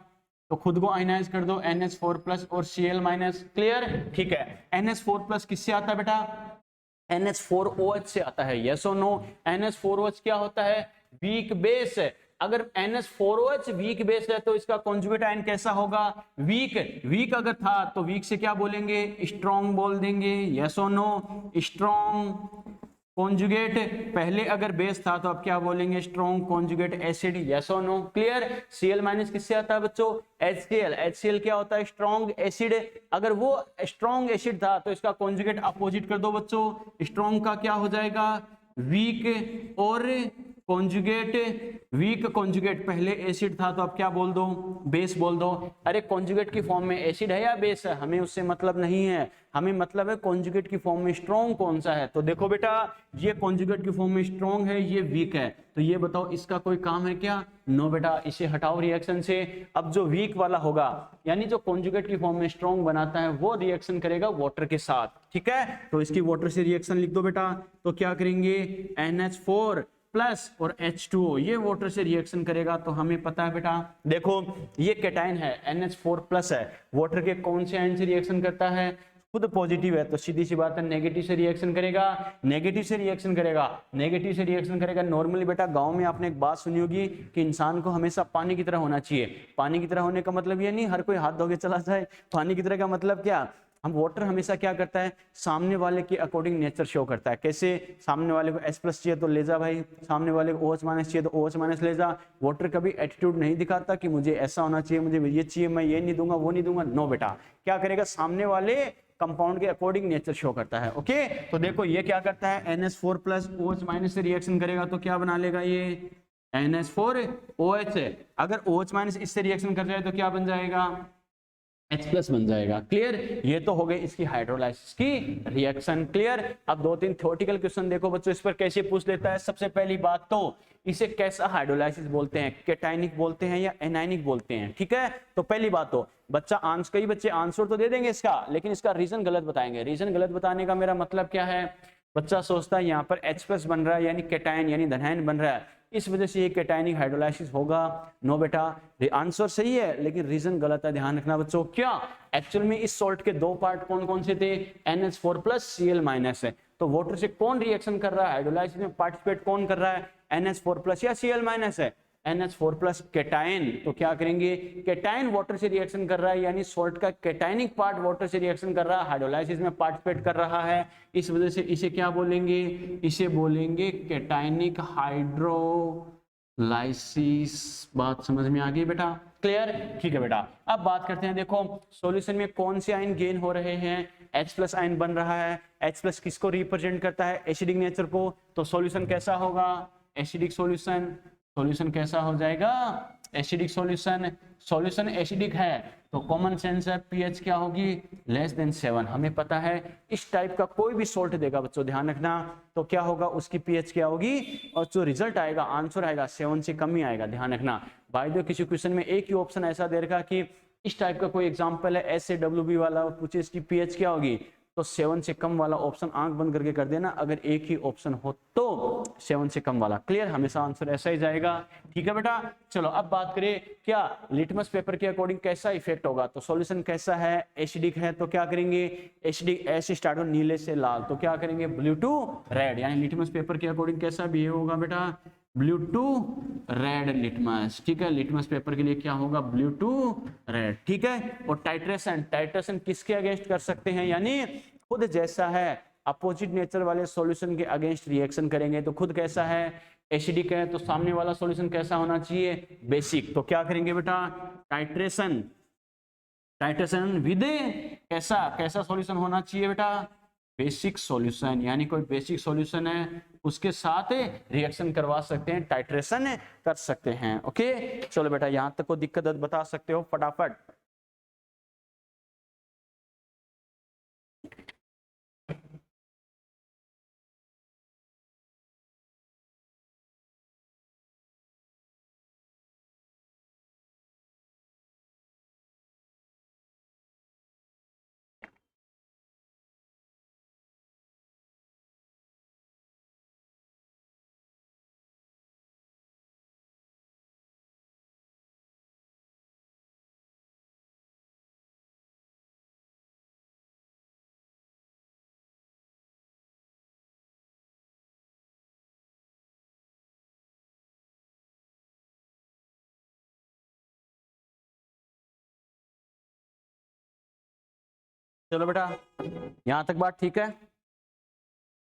तो खुद को आयनाइज कर दो, NH4+ और Cl-। क्लियर। ठीक है। NH4+ किससे आता है बेटा, NH4OH से आता है, यस और नो। NH4OH क्या होता है, वीक बेस है। अगर NH4OH वीक बेस है तो इसका कॉन्जुगेट आयन कैसा होगा, वीक। वीक अगर था तो वीक से क्या बोलेंगे, स्ट्रॉन्ग बोल देंगे, यस और नो। स्ट्रॉन्ग कॉन्जुगेट, पहले अगर बेस था तो अब क्या बोलेंगे, स्ट्रॉन्ग कॉन्जुगेट एसिड, यस और नो। क्लियर। Cl- किससे आता है बच्चों, HCl। HCl क्या होता है, स्ट्रॉन्ग एसिड। अगर वो स्ट्रॉन्ग एसिड था तो इसका कॉन्जुगेट अपोजिट कर दो बच्चों, स्ट्रॉन्ग का क्या हो जाएगा, वीक, और कॉन्जुगेट, वीक कॉन्जुगेट, पहले एसिड था तो अब क्या बोल दो, बेस बोल दो। अरे कॉन्जुगेट की फॉर्म में एसिड है या बेस है, हमें उससे मतलब नहीं है, हमें मतलब है कॉन्जुगेट की फॉर्म में स्ट्रॉन्ग कौन सा है। तो देखो बेटा, ये कॉन्जुगेट की फॉर्म में स्ट्रॉन्ग है, ये वीक है, तो ये बताओ इसका कोई काम है क्या, नो बेटा, इसे हटाओ रिएक्शन से। अब जो वीक वाला होगा यानी जो कॉन्जुगेट की फॉर्म में स्ट्रॉन्ग बनाता है वो रिएक्शन करेगा वाटर के साथ, ठीक है। तो इसकी वाटर से रिएक्शन लिख दो बेटा, तो क्या करेंगे, NH4+ और H2O, ये वाटर से रिएक्शन करेगा। तो हमें पता है बेटा, देखो ये कैटायन है, NH4+ है, वाटर के कौन से आयन से रिएक्शन करता है, खुद पॉजिटिव है तो सीधी सी बात है नेगेटिव से रिएक्शन करेगा, नेगेटिव से रिएक्शन करेगा, नेगेटिव से रिएक्शन करेगा। नॉर्मली बेटा गांव में आपने एक बात सुनी होगी कि इंसान को हमेशा पानी की तरह होना चाहिए। पानी की तरह होने का मतलब ये नहीं हर कोई हाथ धो के चला जाए, पानी की तरह का मतलब क्या, हम वाटर हमेशा क्या करता है, सामने वाले के अकॉर्डिंग नेचर शो करता है। कैसे, सामने वाले को H+ चाहिए तो ले जा भाई, सामने वाले को OH- चाहिए तो OH- ले जा। वाटर कभी एटीट्यूड नहीं दिखाता कि मुझे ऐसा होना चाहिए, मुझे ये चाहिए, मैं ये नहीं दूंगा, वो नहीं दूंगा, नो बेटा। क्या करेगा, सामने वाले कंपाउंड के अकॉर्डिंग नेचर शो करता है। ओके, तो देखो ये क्या करता है, NH4+ OH- से रिएक्शन करेगा तो क्या बना लेगा, ये NH4OH। अगर OH- इससे रिएक्शन कर जाए तो क्या बन जाएगा, H+ बन जाएगा। क्लियर। ये तो हो गई इसकी हाइड्रोलाइसिस की रिएक्शन। क्लियर। अब 2-3 थ्योरेटिकल क्वेश्चन देखो बच्चों, इस पर कैसे पूछ लेता है। सबसे पहली बात तो इसे कैसा हाइड्रोलाइसिस बोलते हैं, कैटायनिक बोलते हैं या एनायनिक बोलते हैं, ठीक है। तो पहली बात तो बच्चा कई बच्चे आंसर तो दे देंगे इसका, लेकिन इसका रीजन गलत बताएंगे। रीजन गलत बताने का मेरा मतलब क्या है, बच्चा सोचता है यहाँ पर H+ बन रहा है यानी कैटायन यानी धनायन बन रहा है, इस वजह से ये कैटायनिक हाइड्रोलाइसिस होगा। नो बेटा, आंसर सही है लेकिन रीजन गलत है, ध्यान रखना बच्चों। क्या, एक्चुअल में इस सॉल्ट के 2 पार्ट कौन कौन से थे, NH4+ Cl- है। तो वाटर से कौन रिएक्शन कर रहा है, हाइड्रोलाइसिस में पार्टिसिपेट कौन कर रहा है, NH4+ या Cl- है, NH4+ कैटायन। तो क्या करेंगे, कैटायन वाटर से रिएक्शन कर रहा है यानी सॉल्ट का कैटायनिक पार्ट वाटर से रिएक्शन कर रहा है, हाइड्रोलाइसिस में पार्टिसिपेट कर रहा है, इस वजह से इसे क्या बोलेंगे, इसे बोलेंगे कैटायनिक हाइड्रोलाइसिस। बात समझ में आ गई बेटा। क्लियर। ठीक है बेटा। अब बात करते हैं, देखो सॉल्यूशन में कौन से आयन गेन हो रहे हैं, H+ आयन बन रहा है। H+ किसको रिप्रेजेंट करता है, एसिडिक नेचर को। तो सॉल्यूशन कैसा होगा, एसिडिक सॉल्यूशन। सॉल्यूशन कैसा हो जाएगा, एसिडिक सॉल्यूशन। सॉल्यूशन एसिडिक है तो कॉमन सेंस है पीएच क्या होगी, <7। हमें पता है इस टाइप का कोई भी सॉल्ट देगा बच्चों, ध्यान रखना, तो क्या होगा, उसकी पीएच क्या होगी, और जो रिजल्ट आएगा, आंसर आएगा 7 से कम ही आएगा, ध्यान रखना। बाय द वे किसी क्वेश्चन में एक ही ऑप्शन ऐसा दे रखा कि इस टाइप का कोई एग्जांपल है SAWB वाला, पूछे इसकी पीएच क्या होगी, तो 7 से कम वाला ऑप्शन आंख बंद करके कर देना, अगर एक ही ऑप्शन हो तो 7 से कम वाला। क्लियर, हमेशा आंसर ऐसा ही जाएगा। ठीक है बेटा, चलो अब बात करें क्या लिटमस पेपर के अकॉर्डिंग कैसा इफेक्ट होगा। तो सॉल्यूशन कैसा है, एसिडिक है तो क्या करेंगे, एसिडिक ऐसे स्टार्ट हो नीले से लाल तो क्या करेंगे ब्लू टू रेड, यानी लिटमस पेपर के अकॉर्डिंग कैसा बिहेव होगा बेटा, ब्लू टू रेड लिटमस। ठीक है, लिटमस पेपर के लिए क्या होगा, ब्लू टू रेड। ठीक है, और टाइट्रेशन, टाइट्रेशन किसके अगेंस्ट कर सकते हैं, यानी खुद जैसा है अपोजिट नेचर वाले सॉल्यूशन के अगेंस्ट रिएक्शन करेंगे। तो खुद कैसा है, एसिडिक है, तो सामने वाला सॉल्यूशन कैसा होना चाहिए, बेसिक। तो क्या करेंगे बेटा, टाइट्रेशन, टाइट्रेशन विद कैसा कैसा सॉल्यूशन होना चाहिए बेटा, बेसिक सॉल्यूशन, यानी कोई बेसिक सॉल्यूशन है उसके साथ रिएक्शन करवा सकते हैं, टाइट्रेशन कर सकते हैं। ओके, चलो बेटा यहां तक को दिक्कत बता सकते हो फटाफट। चलो बेटा यहां तक बात ठीक है,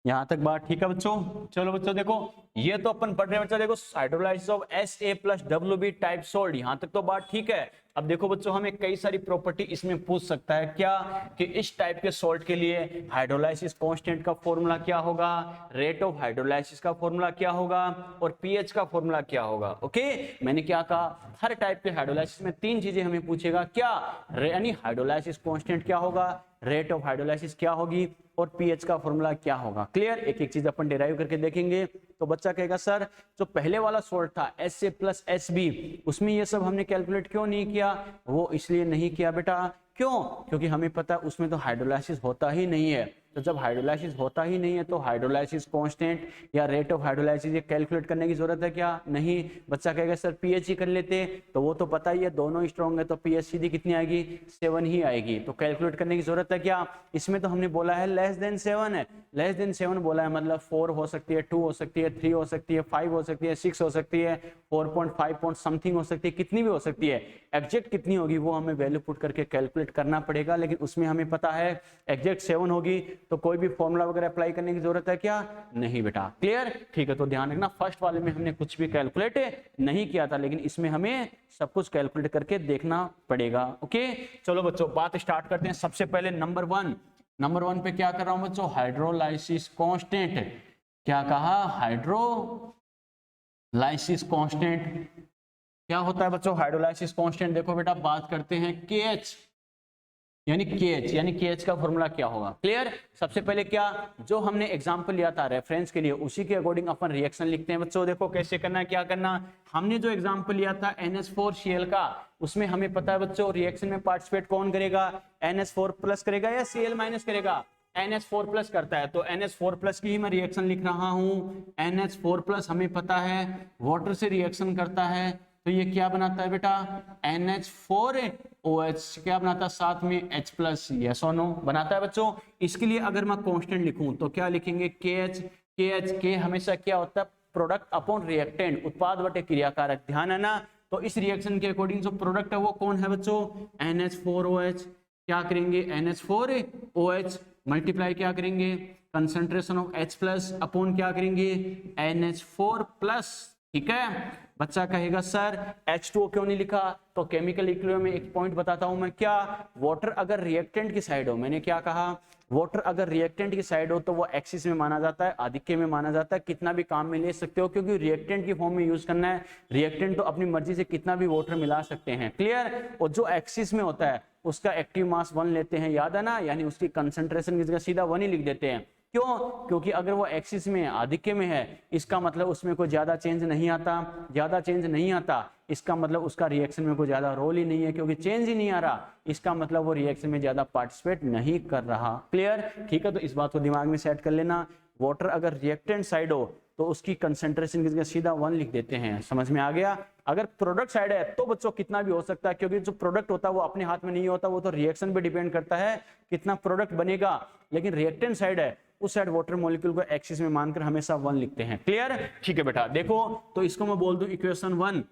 यहां तक बात ठीक है बच्चों। चलो बच्चों देखो ये तो अपन पढ़ रहे हैं बच्चों, देखो hydrolysis of SA+WB type salt, यहां तक तो बात ठीक है। अब देखो बच्चों हमें कई सारी प्रॉपर्टी इसमें पूछ सकता है, क्या कि इस टाइप के सॉल्ट के लिए हाइड्रोलाइसिस कांस्टेंट का फॉर्मूला क्या होगा, रेट ऑफ हाइड्रोलाइसिस का फॉर्मूला क्या होगा, और पीएच का फॉर्मूला क्या होगा। ओके, मैंने क्या कहा, हर टाइप के हाइड्रोलाइसिस में 3 चीजें हमें पूछेगा, क्या यानी हाइड्रोलाइसिस कांस्टेंट क्या होगा, रेट ऑफ हाइड्रोलाइसिस क्या होगी, और पीएच का फॉर्मूला क्या होगा। क्लियर, एक एक चीज अपन डिराइव करके देखेंगे। तो बच्चा कहेगा सर जो पहले वाला सॉल्ट था SA+SB, उसमें ये सब हमने कैलकुलेट क्यों नहीं किया, वो इसलिए नहीं किया बेटा, क्यों, क्योंकि हमें पता है उसमें तो हाइड्रोलाइसिस होता ही नहीं है। तो जब हाइड्रोलाइसिस होता ही नहीं है तो हाइड्रोलाइसिस कांस्टेंट या रेट ऑफ हाइड्रोलाइसिस ये कैलकुलेट करने की जरूरत है क्या, नहीं। बच्चा कहेगा सर पीएच ही कर लेते, तो वो तो पता ही है दोनों स्ट्रॉन्ग है, तो पीएच सीधी कितनी आएगी, 7 ही आएगी। तो कैलकुलेट करने की जरूरत है क्या, इसमें तो हमने बोला है लेस देन 7 है, लेस देन 7 बोला है, मतलब 4 हो सकती है, 2 हो सकती है, 3 हो सकती है, 5 हो सकती है, 6 हो सकती है, 4.5 पॉइंट समथिंग हो सकती है, कितनी भी हो सकती है। एग्जैक्ट कितनी होगी वो हमें वैल्यू पुट करके कैलकुलेट करना पड़ेगा, लेकिन उसमें हमें पता है एग्जैक्ट 7 होगी, तो कोई भी फॉर्मूला वगैरह अप्लाई करने की जरूरत है क्या, नहीं बेटा। क्लियर, ठीक है, तो ध्यान रखना फर्स्ट वाले में हमने कुछ भी कैलकुलेट नहीं किया था, लेकिन इसमें हमें सब कुछ कैलकुलेट करके देखना पड़ेगा। ओके, चलो बच्चों बात स्टार्ट करते हैं। सबसे पहले नंबर 1 पे क्या कर रहा हूं बच्चों, हाइड्रोलाइसिस कांस्टेंट। क्या कहा, हाइड्रोलाइसिस कांस्टेंट क्या होता है बच्चों, हाइड्रोलाइसिस कांस्टेंट देखो बेटा बात करते हैं KH, यानी KH का फॉर्मूला क्या होगा। क्लियर, सबसे पहले क्या जो हमने एग्जांपल लिया था रेफरेंस के लिए उसी के अकॉर्डिंग अपन रिएक्शन लिखते हैं बच्चों। देखो कैसे करना है, क्या करना, हमने जो एग्जांपल लिया था NH4Cl का, उसमें हमें पता है बच्चों रिएक्शन में पार्टिसिपेट कौन करेगा, NH4+ करेगा या Cl- करेगा, NH4+ करता है, तो NH4+ की ही मैं रिएक्शन लिख रहा हूं। NH4+ हमें पता है वाटर से रिएक्शन करता है, तो ये क्या बनाता है बेटा, NH4OH, क्या बनाता है साथ में H+, यस और नो बनाता है बच्चों। इसके लिए अगर मैं कांस्टेंट लिखूं तो क्या लिखेंगे, KH हमेशा क्या होता है, प्रोडक्ट अपॉन रिएक्टेंट, उत्पाद बटे क्रियाकारक, ध्यान है ना। तो इस रिएक्शन के अकॉर्डिंग जो प्रोडक्ट है वो कौन है बच्चों, NH4OH, क्या करेंगे NH4OH मल्टीप्लाई क्या करेंगे कंसंट्रेशन ऑफ H+ अपॉन क्या करेंगे NH4+। ठीक है, बच्चा कहेगा सर H2O क्यों नहीं लिखा, तो केमिकल इक्विलिब्रियम में एक पॉइंट बताता हूं मैं, क्या वाटर अगर रिएक्टेंट की साइड हो, मैंने क्या कहा वाटर अगर रिएक्टेंट की साइड हो तो वो एक्सिस में माना जाता है, आधिक्य में माना जाता है, कितना भी काम में ले सकते हो क्योंकि रिएक्टेंट की फॉर्म में यूज करना है। रिएक्टेंट तो अपनी मर्जी से कितना भी वाटर मिला सकते हैं। क्लियर, और जो एक्सिस में होता है उसका एक्टिव मास 1 लेते हैं, याद है ना, यानी उसकी कंसंट्रेशन की जगह सीधा 1 ही लिख देते हैं। क्यों? क्योंकि अगर वो एक्सिस में आधिक्य में है, इसका मतलब उसमें कोई ज्यादा चेंज नहीं आता, ज्यादा चेंज नहीं आता, इसका मतलब उसका रिएक्शन में कोई ज्यादा रोल ही नहीं है, क्योंकि चेंज ही नहीं आ रहा, इसका मतलब वो रिएक्शन में ज्यादा पार्टिसिपेट नहीं कर रहा। क्लियर? ठीक है, तो इस बात को दिमाग में सेट कर लेना। वाटर अगर रिएक्टेंट साइड हो तो उसकी कंसेंट्रेशन सीधा 1 लिख देते हैं। समझ में आ गया? अगर प्रोडक्ट साइड है तो बच्चों कितना भी हो सकता है, क्योंकि जो प्रोडक्ट होता है वो अपने हाथ में नहीं होता, वो तो रिएक्शन पे डिपेंड करता है कितना प्रोडक्ट बनेगा। लेकिन रिएक्टेंट साइड है, उस साइड वाटर मॉलिक्यूल को एक्सिस में मानकर हमेशा 1 लिखते हैं। क्लियर? ठीक है बेटा, देखो तो इसको मैं बोल दूं इक्वेशन 1।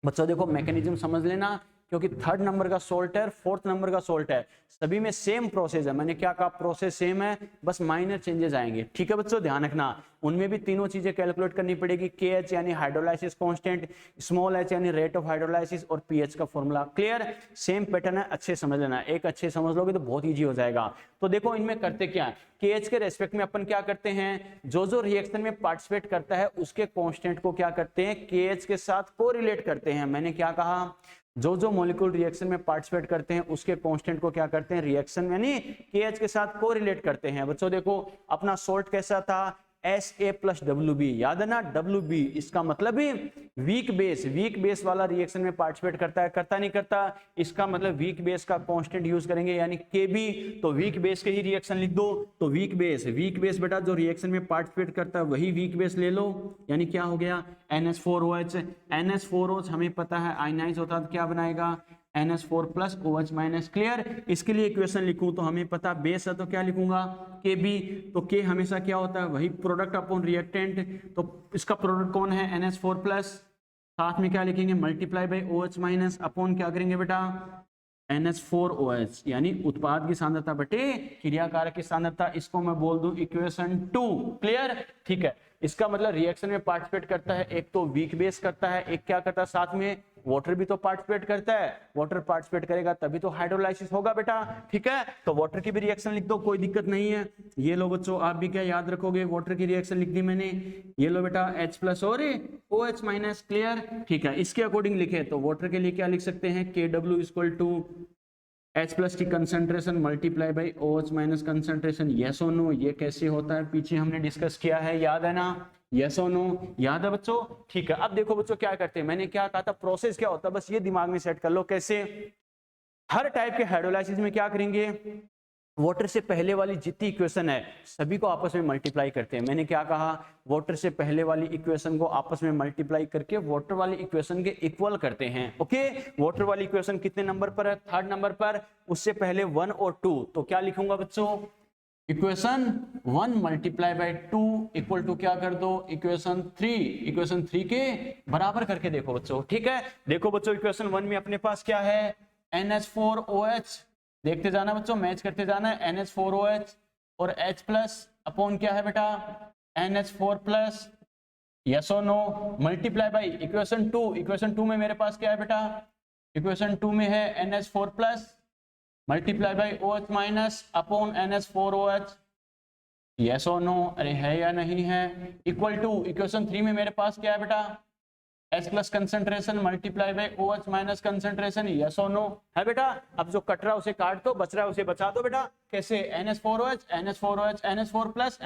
बच्चों देखो मैकेनिज्म समझ लेना, क्योंकि 3rd नंबर का सोल्ट है, 4th नंबर का सोल्ट है, सभी में सेम प्रोसेस है। मैंने क्या कहा? प्रोसेस सेम है, बस माइनर चेंजेस आएंगे। ठीक है बच्चों, ध्यान रखना। उनमें भी तीनों चीजें कैलकुलेट करनी पड़ेगी। KH यानी हाइड्रोलाइसिस कांस्टेंट, स्मॉल h यानी रेट ऑफ हाइड्रोलाइसिस, और pH का फॉर्मूला। क्लियर? सेम पैटर्न है, अच्छे समझ लेना। एक अच्छे समझ लोगे तो बहुत ईजी हो जाएगा। तो देखो इनमें करते क्या है, KH के रेस्पेक्ट में अपन क्या करते हैं, जो रिएक्शन में पार्टिसिपेट करता है उसके कांस्टेंट को क्या करते हैं, KH के साथ कोरिलेट करते हैं। मैंने क्या कहा? जो मॉलिक्यूल रिएक्शन में पार्टिसिपेट करते हैं उसके कांस्टेंट को क्या करते हैं, रिएक्शन यानी KH के साथ कोरिलेट करते हैं। बच्चों देखो अपना सोल्ट कैसा था, SA+WB, याद है ना? WB इसका मतलब ही वीक बेस वाला रिएक्शन में पार्टिसिपेट करता है, करता नहीं करता? इसका मतलब वीक बेस का कांस्टेंट यूज करेंगे यानी KB। तो वीक बेस के ही रिएक्शन लिख दो। तो वीक बेस बेटा जो रिएक्शन में पार्टिसिपेट करता है वही वीक बेस ले लो, यानी क्या हो गया, NH4OH। NH4OH हमें पता है आयनाइज होता है तो क्या बनाएगा, NH4+OH-। क्लियर? इसके लिए इक्वेशन लिखूं तो हमें पता बेस है तो क्या लिखूंगा, KB। तो K हमेशा क्या होता है, वही प्रोडक्ट अपॉन रिएक्टेंट। तो इसका प्रोडक्ट कौन है, NH4+, साथ में क्या लिखेंगे, मल्टीप्लाई बाई OH- अपॉन क्या करेंगे बेटा, NH4OH, यानी उत्पाद की सांद्रता बटे क्रियाकारक की सांद्रता। इसको मैं बोल दूं इक्वेशन 2। क्लियर? ठीक है, इसका मतलब रिएक्शन में पार्टिसिपेट करता है, एक तो वीक बेस करता है, एक क्या करता है साथ में, वाटर भी तो पार्टिसिपेट करता है। वाटर पार्टिसिपेट करेगा तभी तो हाइड्रोलाइसिस होगा बेटा। ठीक है, तो वाटर की भी रिएक्शन लिख दो, कोई दिक्कत नहीं है। ये लो बच्चों, आप भी क्या याद रखोगे, वाटर की रिएक्शन लिख दी मैंने। ये लो बेटा H+ और OH-। क्लियर? ठीक है, इसके अकॉर्डिंग लिखे तो वाटर के लिए क्या लिख सकते हैं, KW = H+ की concentration multiply by OH- concentration. Yes और नो, ये कैसे होता है पीछे हमने डिस्कस किया है, याद है ना? यस और नो, याद है बच्चों? ठीक है, अब देखो बच्चों क्या करते हैं, मैंने क्या कहा था, प्रोसेस क्या होता है, बस ये दिमाग में सेट कर लो। कैसे? हर टाइप के हाइड्रोलाइसिस में क्या करेंगे, वाटर से पहले वाली जितनी इक्वेशन है सभी को आपस में मल्टीप्लाई करते हैं। मैंने क्या कहा, वाटर से पहले वाली इक्वेशन को आपस में मल्टीप्लाई करके वाटर वाली इक्वेशन के इक्वल करते हैं। ओके, वाटर वाली इक्वेशन कितने नंबर पर है, 3rd नंबर पर। उससे पहले 1 और 2, तो क्या लिखूंगा बच्चों, equation 1 multiply by 2 equal to क्या कर दो, इक्वेशन 3। इक्वेशन 3 के बराबर करके देखो बच्चों। ठीक है, देखो बच्चों इक्वेशन 1 में अपने पास क्या है, NH4OH। देखते जाना बच्चों, मैच करते जाना है, NH4OH और H+ अपॉन क्या है बेटा, NH4+। यस और नो, मल्टीप्लाई बाई इक्वेशन 2। इक्वेशन 2 में मेरे पास क्या है बेटा, इक्वेशन 2 में है NH4+ multiply by OH- upon NH4OH। Yes और नो, अरे है या नहीं है, इक्वल टू इक्वेशन 3 में मेरे पास क्या है बेटा, H+ concentration multiply by OH- concentration. Yes और नो, है बेटा? अब जो कट रहा है उसे काट दो, बच रहा है उसे बचा दो बेटा। कैसे, NH4OH NH4OH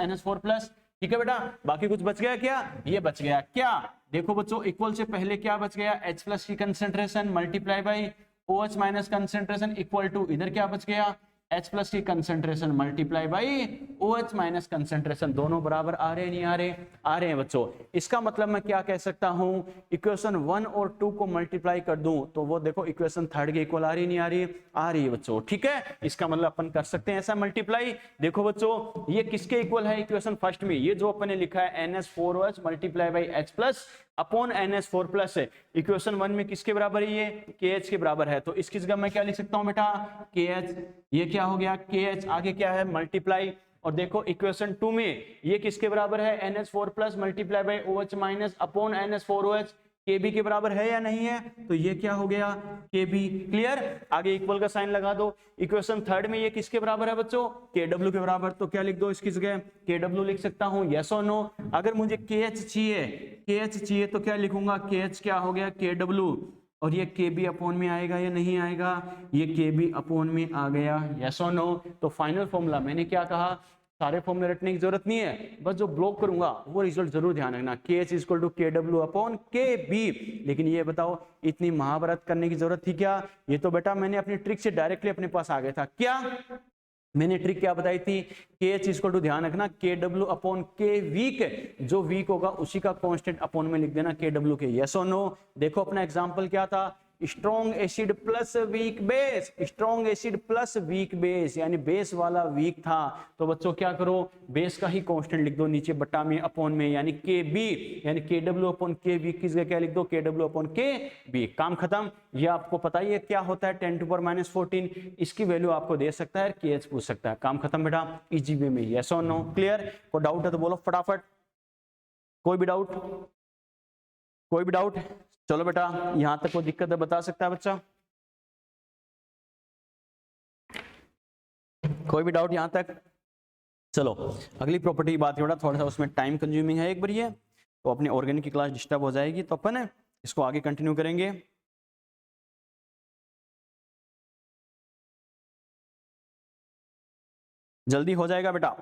NH4+। ठीक है बेटा, बाकी कुछ बच गया क्या, ये बच गया क्या, देखो बच्चों इक्वल से पहले क्या बच गया, H+ की concentration multiply by OH- concentration equal to इधर क्या बच गया, H+ की concentration multiply by OH- concentration. दोनों बराबर आ रहे हैं, नहीं आ रहे? आ रहे हैं बच्चों। इसका मतलब मैं क्या कह सकता हूं, इक्वेशन 1 और 2 को मल्टीप्लाई कर दूं तो वो देखो इक्वेशन 3rd के इक्वल आ रही, नहीं आ रही? आ रही है बच्चों। ठीक है, इसका मतलब अपन कर सकते हैं ऐसा मल्टीप्लाई। देखो बच्चों ये किसके इक्वल है, इक्वेशन 1st में ये जो अपन ने लिखा है NH4OH multiply by H+ upon NH4+ है, इक्वेशन 1 में किसके बराबर है, ये KH के बराबर है। तो इसकी जगह मैं क्या लिख सकता हूं बेटा, KH। ये क्या हो गया, KH, आगे क्या है, मल्टीप्लाई। और देखो इक्वेशन 2 में ये किसके बराबर है, NH4+ multiply by OH- upon NH4OH। KB के बराबर है या नहीं है, तो ये क्या हो गया, KB। क्लियर? आगे इक्वल का साइन लगा दो। इक्वेशन 3rd में ये किसके बराबर है बच्चों, KW के बराबर। तो क्या लिख दो इसकी जगह, KW लिख सकता हूं। यस और नो, अगर मुझे KH चाहिए तो क्या लिखूंगा, KH क्या हो गया, KW। और ये KB अपॉन में आएगा या नहीं आएगा, ये KB अपॉन में आ गया। यस और नो, तो फाइनल फॉर्मूला मैंने क्या कहा, सारे फॉर्मूले रटने की जरूरत नहीं है, बस जो ब्लॉक करूंगा वो रिजल्ट जरूर ध्यान रखना, KH equal to KW upon KB। लेकिन ये बताओ इतनी महाभारत करने की जरूरत थी क्या? ये तो बेटा मैंने अपनी ट्रिक से डायरेक्टली अपने पास आ गया था। क्या मैंने ट्रिक क्या बताई थी? KH इक्वल टू ध्यान रखना KW अपॉन K वीक, जो वीक होगा उसी का कांस्टेंट अपॉन में लिख देना KW के। यस और नो? देखो अपना एग्जांपल क्या था, strong acid plus weak base, strong acid plus weak base, यानी बेस वाला वीक था। तो बच्चों क्या करो, बेस का ही कांस्टेंट लिख दो नीचे बट्टा में अपॉन में, यानी KB, यानी KW अपॉन K वीक की जगह क्या लिख दो, KW अपॉन KB। काम खत्म। ये आपको पता ही है क्या होता है 10 टू पावर माइनस 14, इसकी वैल्यू आपको दे सकता है, KH पूछ सकता है। काम खत्म बेटा, इजी वे में। यस और नो? क्लियर? कोई डाउट है तो बोलो फटाफट। कोई भी डाउट? कोई भी डाउट? चलो बेटा, यहां तक कोई दिक्कत है बता सकता है बच्चा? कोई भी डाउट यहां तक? चलो अगली प्रॉपर्टी की बात बेटा, थोड़ा सा उसमें टाइम कंज्यूमिंग है एक बार, ये तो अपनी ऑर्गेनिक की क्लास डिस्टर्ब हो जाएगी, तो अपन इसको आगे कंटिन्यू करेंगे। जल्दी हो जाएगा बेटा,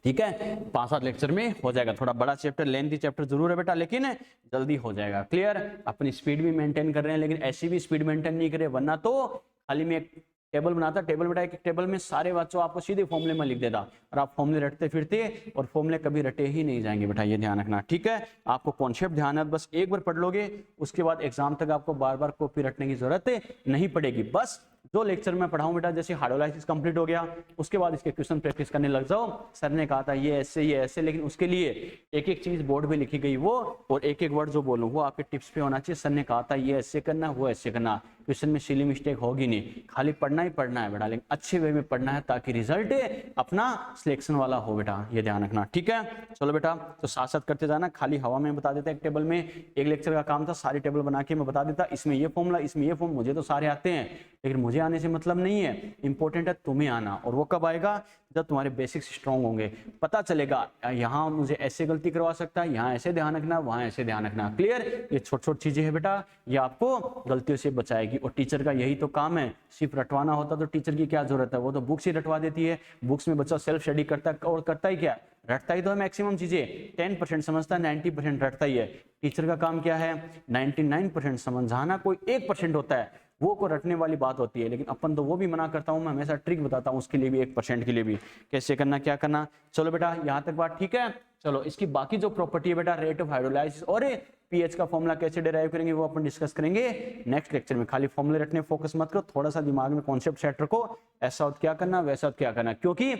ठीक है? 5-7 लेक्चर में हो जाएगा। थोड़ा बड़ा चैप्टर, लेंथी चैप्टर जरूर है बेटा, लेकिन जल्दी हो जाएगा। क्लियर? अपनी स्पीड भी मेंटेन कर रहे हैं, लेकिन ऐसी भी स्पीड मेंटेन नहीं करे, वरना तो खाली में एक टेबल बनाता, टेबल बेटा एक टेबल में सारे बच्चों आपको सीधे फॉर्मूले में लिख देता, और आप फॉर्मूले रटते फिरते और फॉर्मूले कभी रटे ही नहीं जाएंगे बेटा, ये ध्यान रखना। ठीक है? आपको कॉन्सेप्ट ध्यान है, बस एक बार पढ़ लोगे, उसके बाद एग्जाम तक आपको बार बार कॉपी रटने की जरूरत नहीं पड़ेगी। बस जो लेक्चर में पढ़ाऊं बेटा, जैसे हाइड्रोलाइसिस कंप्लीट हो गया, उसके बाद इसके क्वेश्चन प्रैक्टिस करने लग जाओ। सर ने कहा था ये ऐसे, लेकिन उसके लिए एक एक चीज बोर्ड पे लिखी गई वो, और एक एक वर्ड जो बोलूं वो आपके टिप्स पे होना चाहिए। सर ने कहा था ये ऐसे करना, वो ऐसे करना, क्वेश्चन में सिली मिस्टेक होगी नहीं, खाली पढ़ना ही पढ़ना है बेटा, लेकिन अच्छे वे में पढ़ना है ताकि रिजल्ट अपना सिलेक्शन वाला हो बेटा, ये ध्यान रखना। ठीक है? चलो बेटा, तो साथ साथ करते जाना, खाली हवा में बता देता एक टेबल में। एक लेक्चर का काम था सारी टेबल बना के मैं बता देता, इसमें ये फॉर्मूला, इसमें ये फॉर्म, मुझे तो सारे आते हैं, लेकिन मुझे आने से मतलब नहीं है, इंपॉर्टेंट है तुम्हें आना। और वो कब आएगा? जब तुम्हारे बेसिक्स स्ट्रांग होंगे, पता चलेगा यहाँ मुझे ऐसे गलती करवा सकता है, यहाँ ऐसे ध्यान रखना, वहां ऐसे ध्यान रखना। क्लियर? ये छोटी छोटी चीजें हैं बेटा, ये आपको गलतियों से बचाएगी। और टीचर का यही तो काम है, सिर्फ रटवाना होता तो टीचर की क्या जरूरत है, वो तो बुक्स ही रटवा देती है। बुक्स में बच्चा सेल्फ स्टडी करता है, और करता ही क्या, रटता ही तो है मैक्सिमम चीजें। 10% समझता है, 90% रटता ही है। टीचर का काम क्या है? 99% समझाना, कोई 1% होता है वो को रटने वाली बात होती है, लेकिन अपन तो वो भी मना करता हूं, मैं हमेशा ट्रिक बताता हूं उसके लिए भी, 1% के लिए भी कैसे करना, क्या करना। चलो बेटा, यहां तक बात ठीक है? चलो इसकी बाकी जो प्रॉपर्टी है बेटा, रेट ऑफ हाइड्रोलाइसिस और पीएच का फॉर्मूला कैसे डिराइव करेंगे वो अपन डिस्कस करेंगे नेक्स्ट लेक्चर में। खाली फॉर्मूले रटने फोकस मत करो, थोड़ा सा दिमाग में कॉन्सेप्ट सेट रखो, ऐसा हो क्या करना, वैसा हो क्या करना। क्योंकि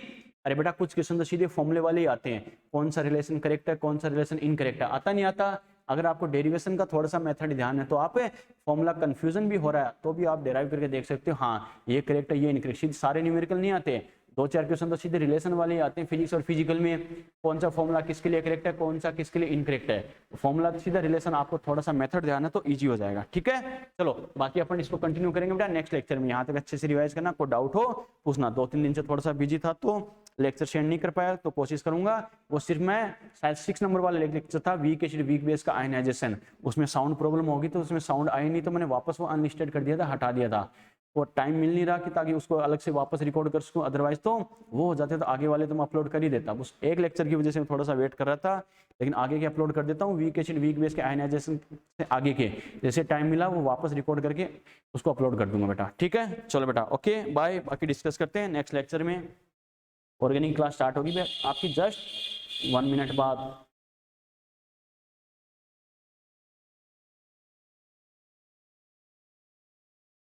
अरे बेटा कुछ क्वेश्चन तो सीधे फॉर्मूले वाले ही आते हैं, कौन सा रिलेशन करेक्ट है, कौन सा रिलेशन इनकरेक्ट है, आता नहीं आता। अगर आपको डेरिवेशन का थोड़ा सा मेथड ध्यान है तो आप फॉर्मूला कंफ्यूजन भी हो रहा है तो भी आप डेराइव करके देख सकते हो, हाँ ये करेक्ट है, ये इनकरेक्ट। सारे न्यूमेरिकल नहीं आते, 2-4 क्वेश्चन तो सीधे रिलेशन वाले ही आते हैं। फिजिक्स और फिजिकल में कौन सा फॉर्मूला किसके लिए करेक्ट है, कौन सा किसके लिए इनकरेक्ट है, फॉर्मूला सीधा रिलेशन, आपको थोड़ा सा मेथड ध्यान है तो इजी हो जाएगा। ठीक है? चलो बाकी अपन इसको कंटिन्यू करेंगे बेटा नेक्स्ट लेक्चर में। यहाँ तक अच्छे से रिवाइज करना, कोई डाउट हो पूछना। 2-3 दिन से थोड़ा सा बिजी था तो लेक्चर शेयर नहीं कर पाया, तो कोशिश करूंगा। वो सिर्फ मैं शायद 6 नंबर वाला लेक्चर था, वीक एसिड वीक बेस का आयनाइजेशन, उसमें साउंड प्रॉब्लम होगी तो उसमें साउंड आई नहीं, तो मैंने वापस वो अनलिस्टेड कर दिया था, हटा दिया था। वो टाइम मिल नहीं रहा कि ताकि उसको अलग से वापस रिकॉर्ड कर सकूं, अदरवाइज तो वो हो जाते तो आगे वाले तो मैं अपलोड कर ही देता। उस एक लेक्चर की वजह से मैं थोड़ा सा वेट कर रहा था, लेकिन आगे के अपलोड कर देता हूँ। वीक एसिड वीक बेस के आयनाइजेशन से आगे के जैसे टाइम मिला वो वापस रिकॉर्ड करके उसको अपलोड कर दूंगा बेटा। ठीक है? चलो बेटा, ओके बाय। बाकी डिस्कस करते हैं नेक्स्ट लेक्चर में। ऑर्गेनिक क्लास स्टार्ट होगी आपकी जस्ट 1 मिनट बाद।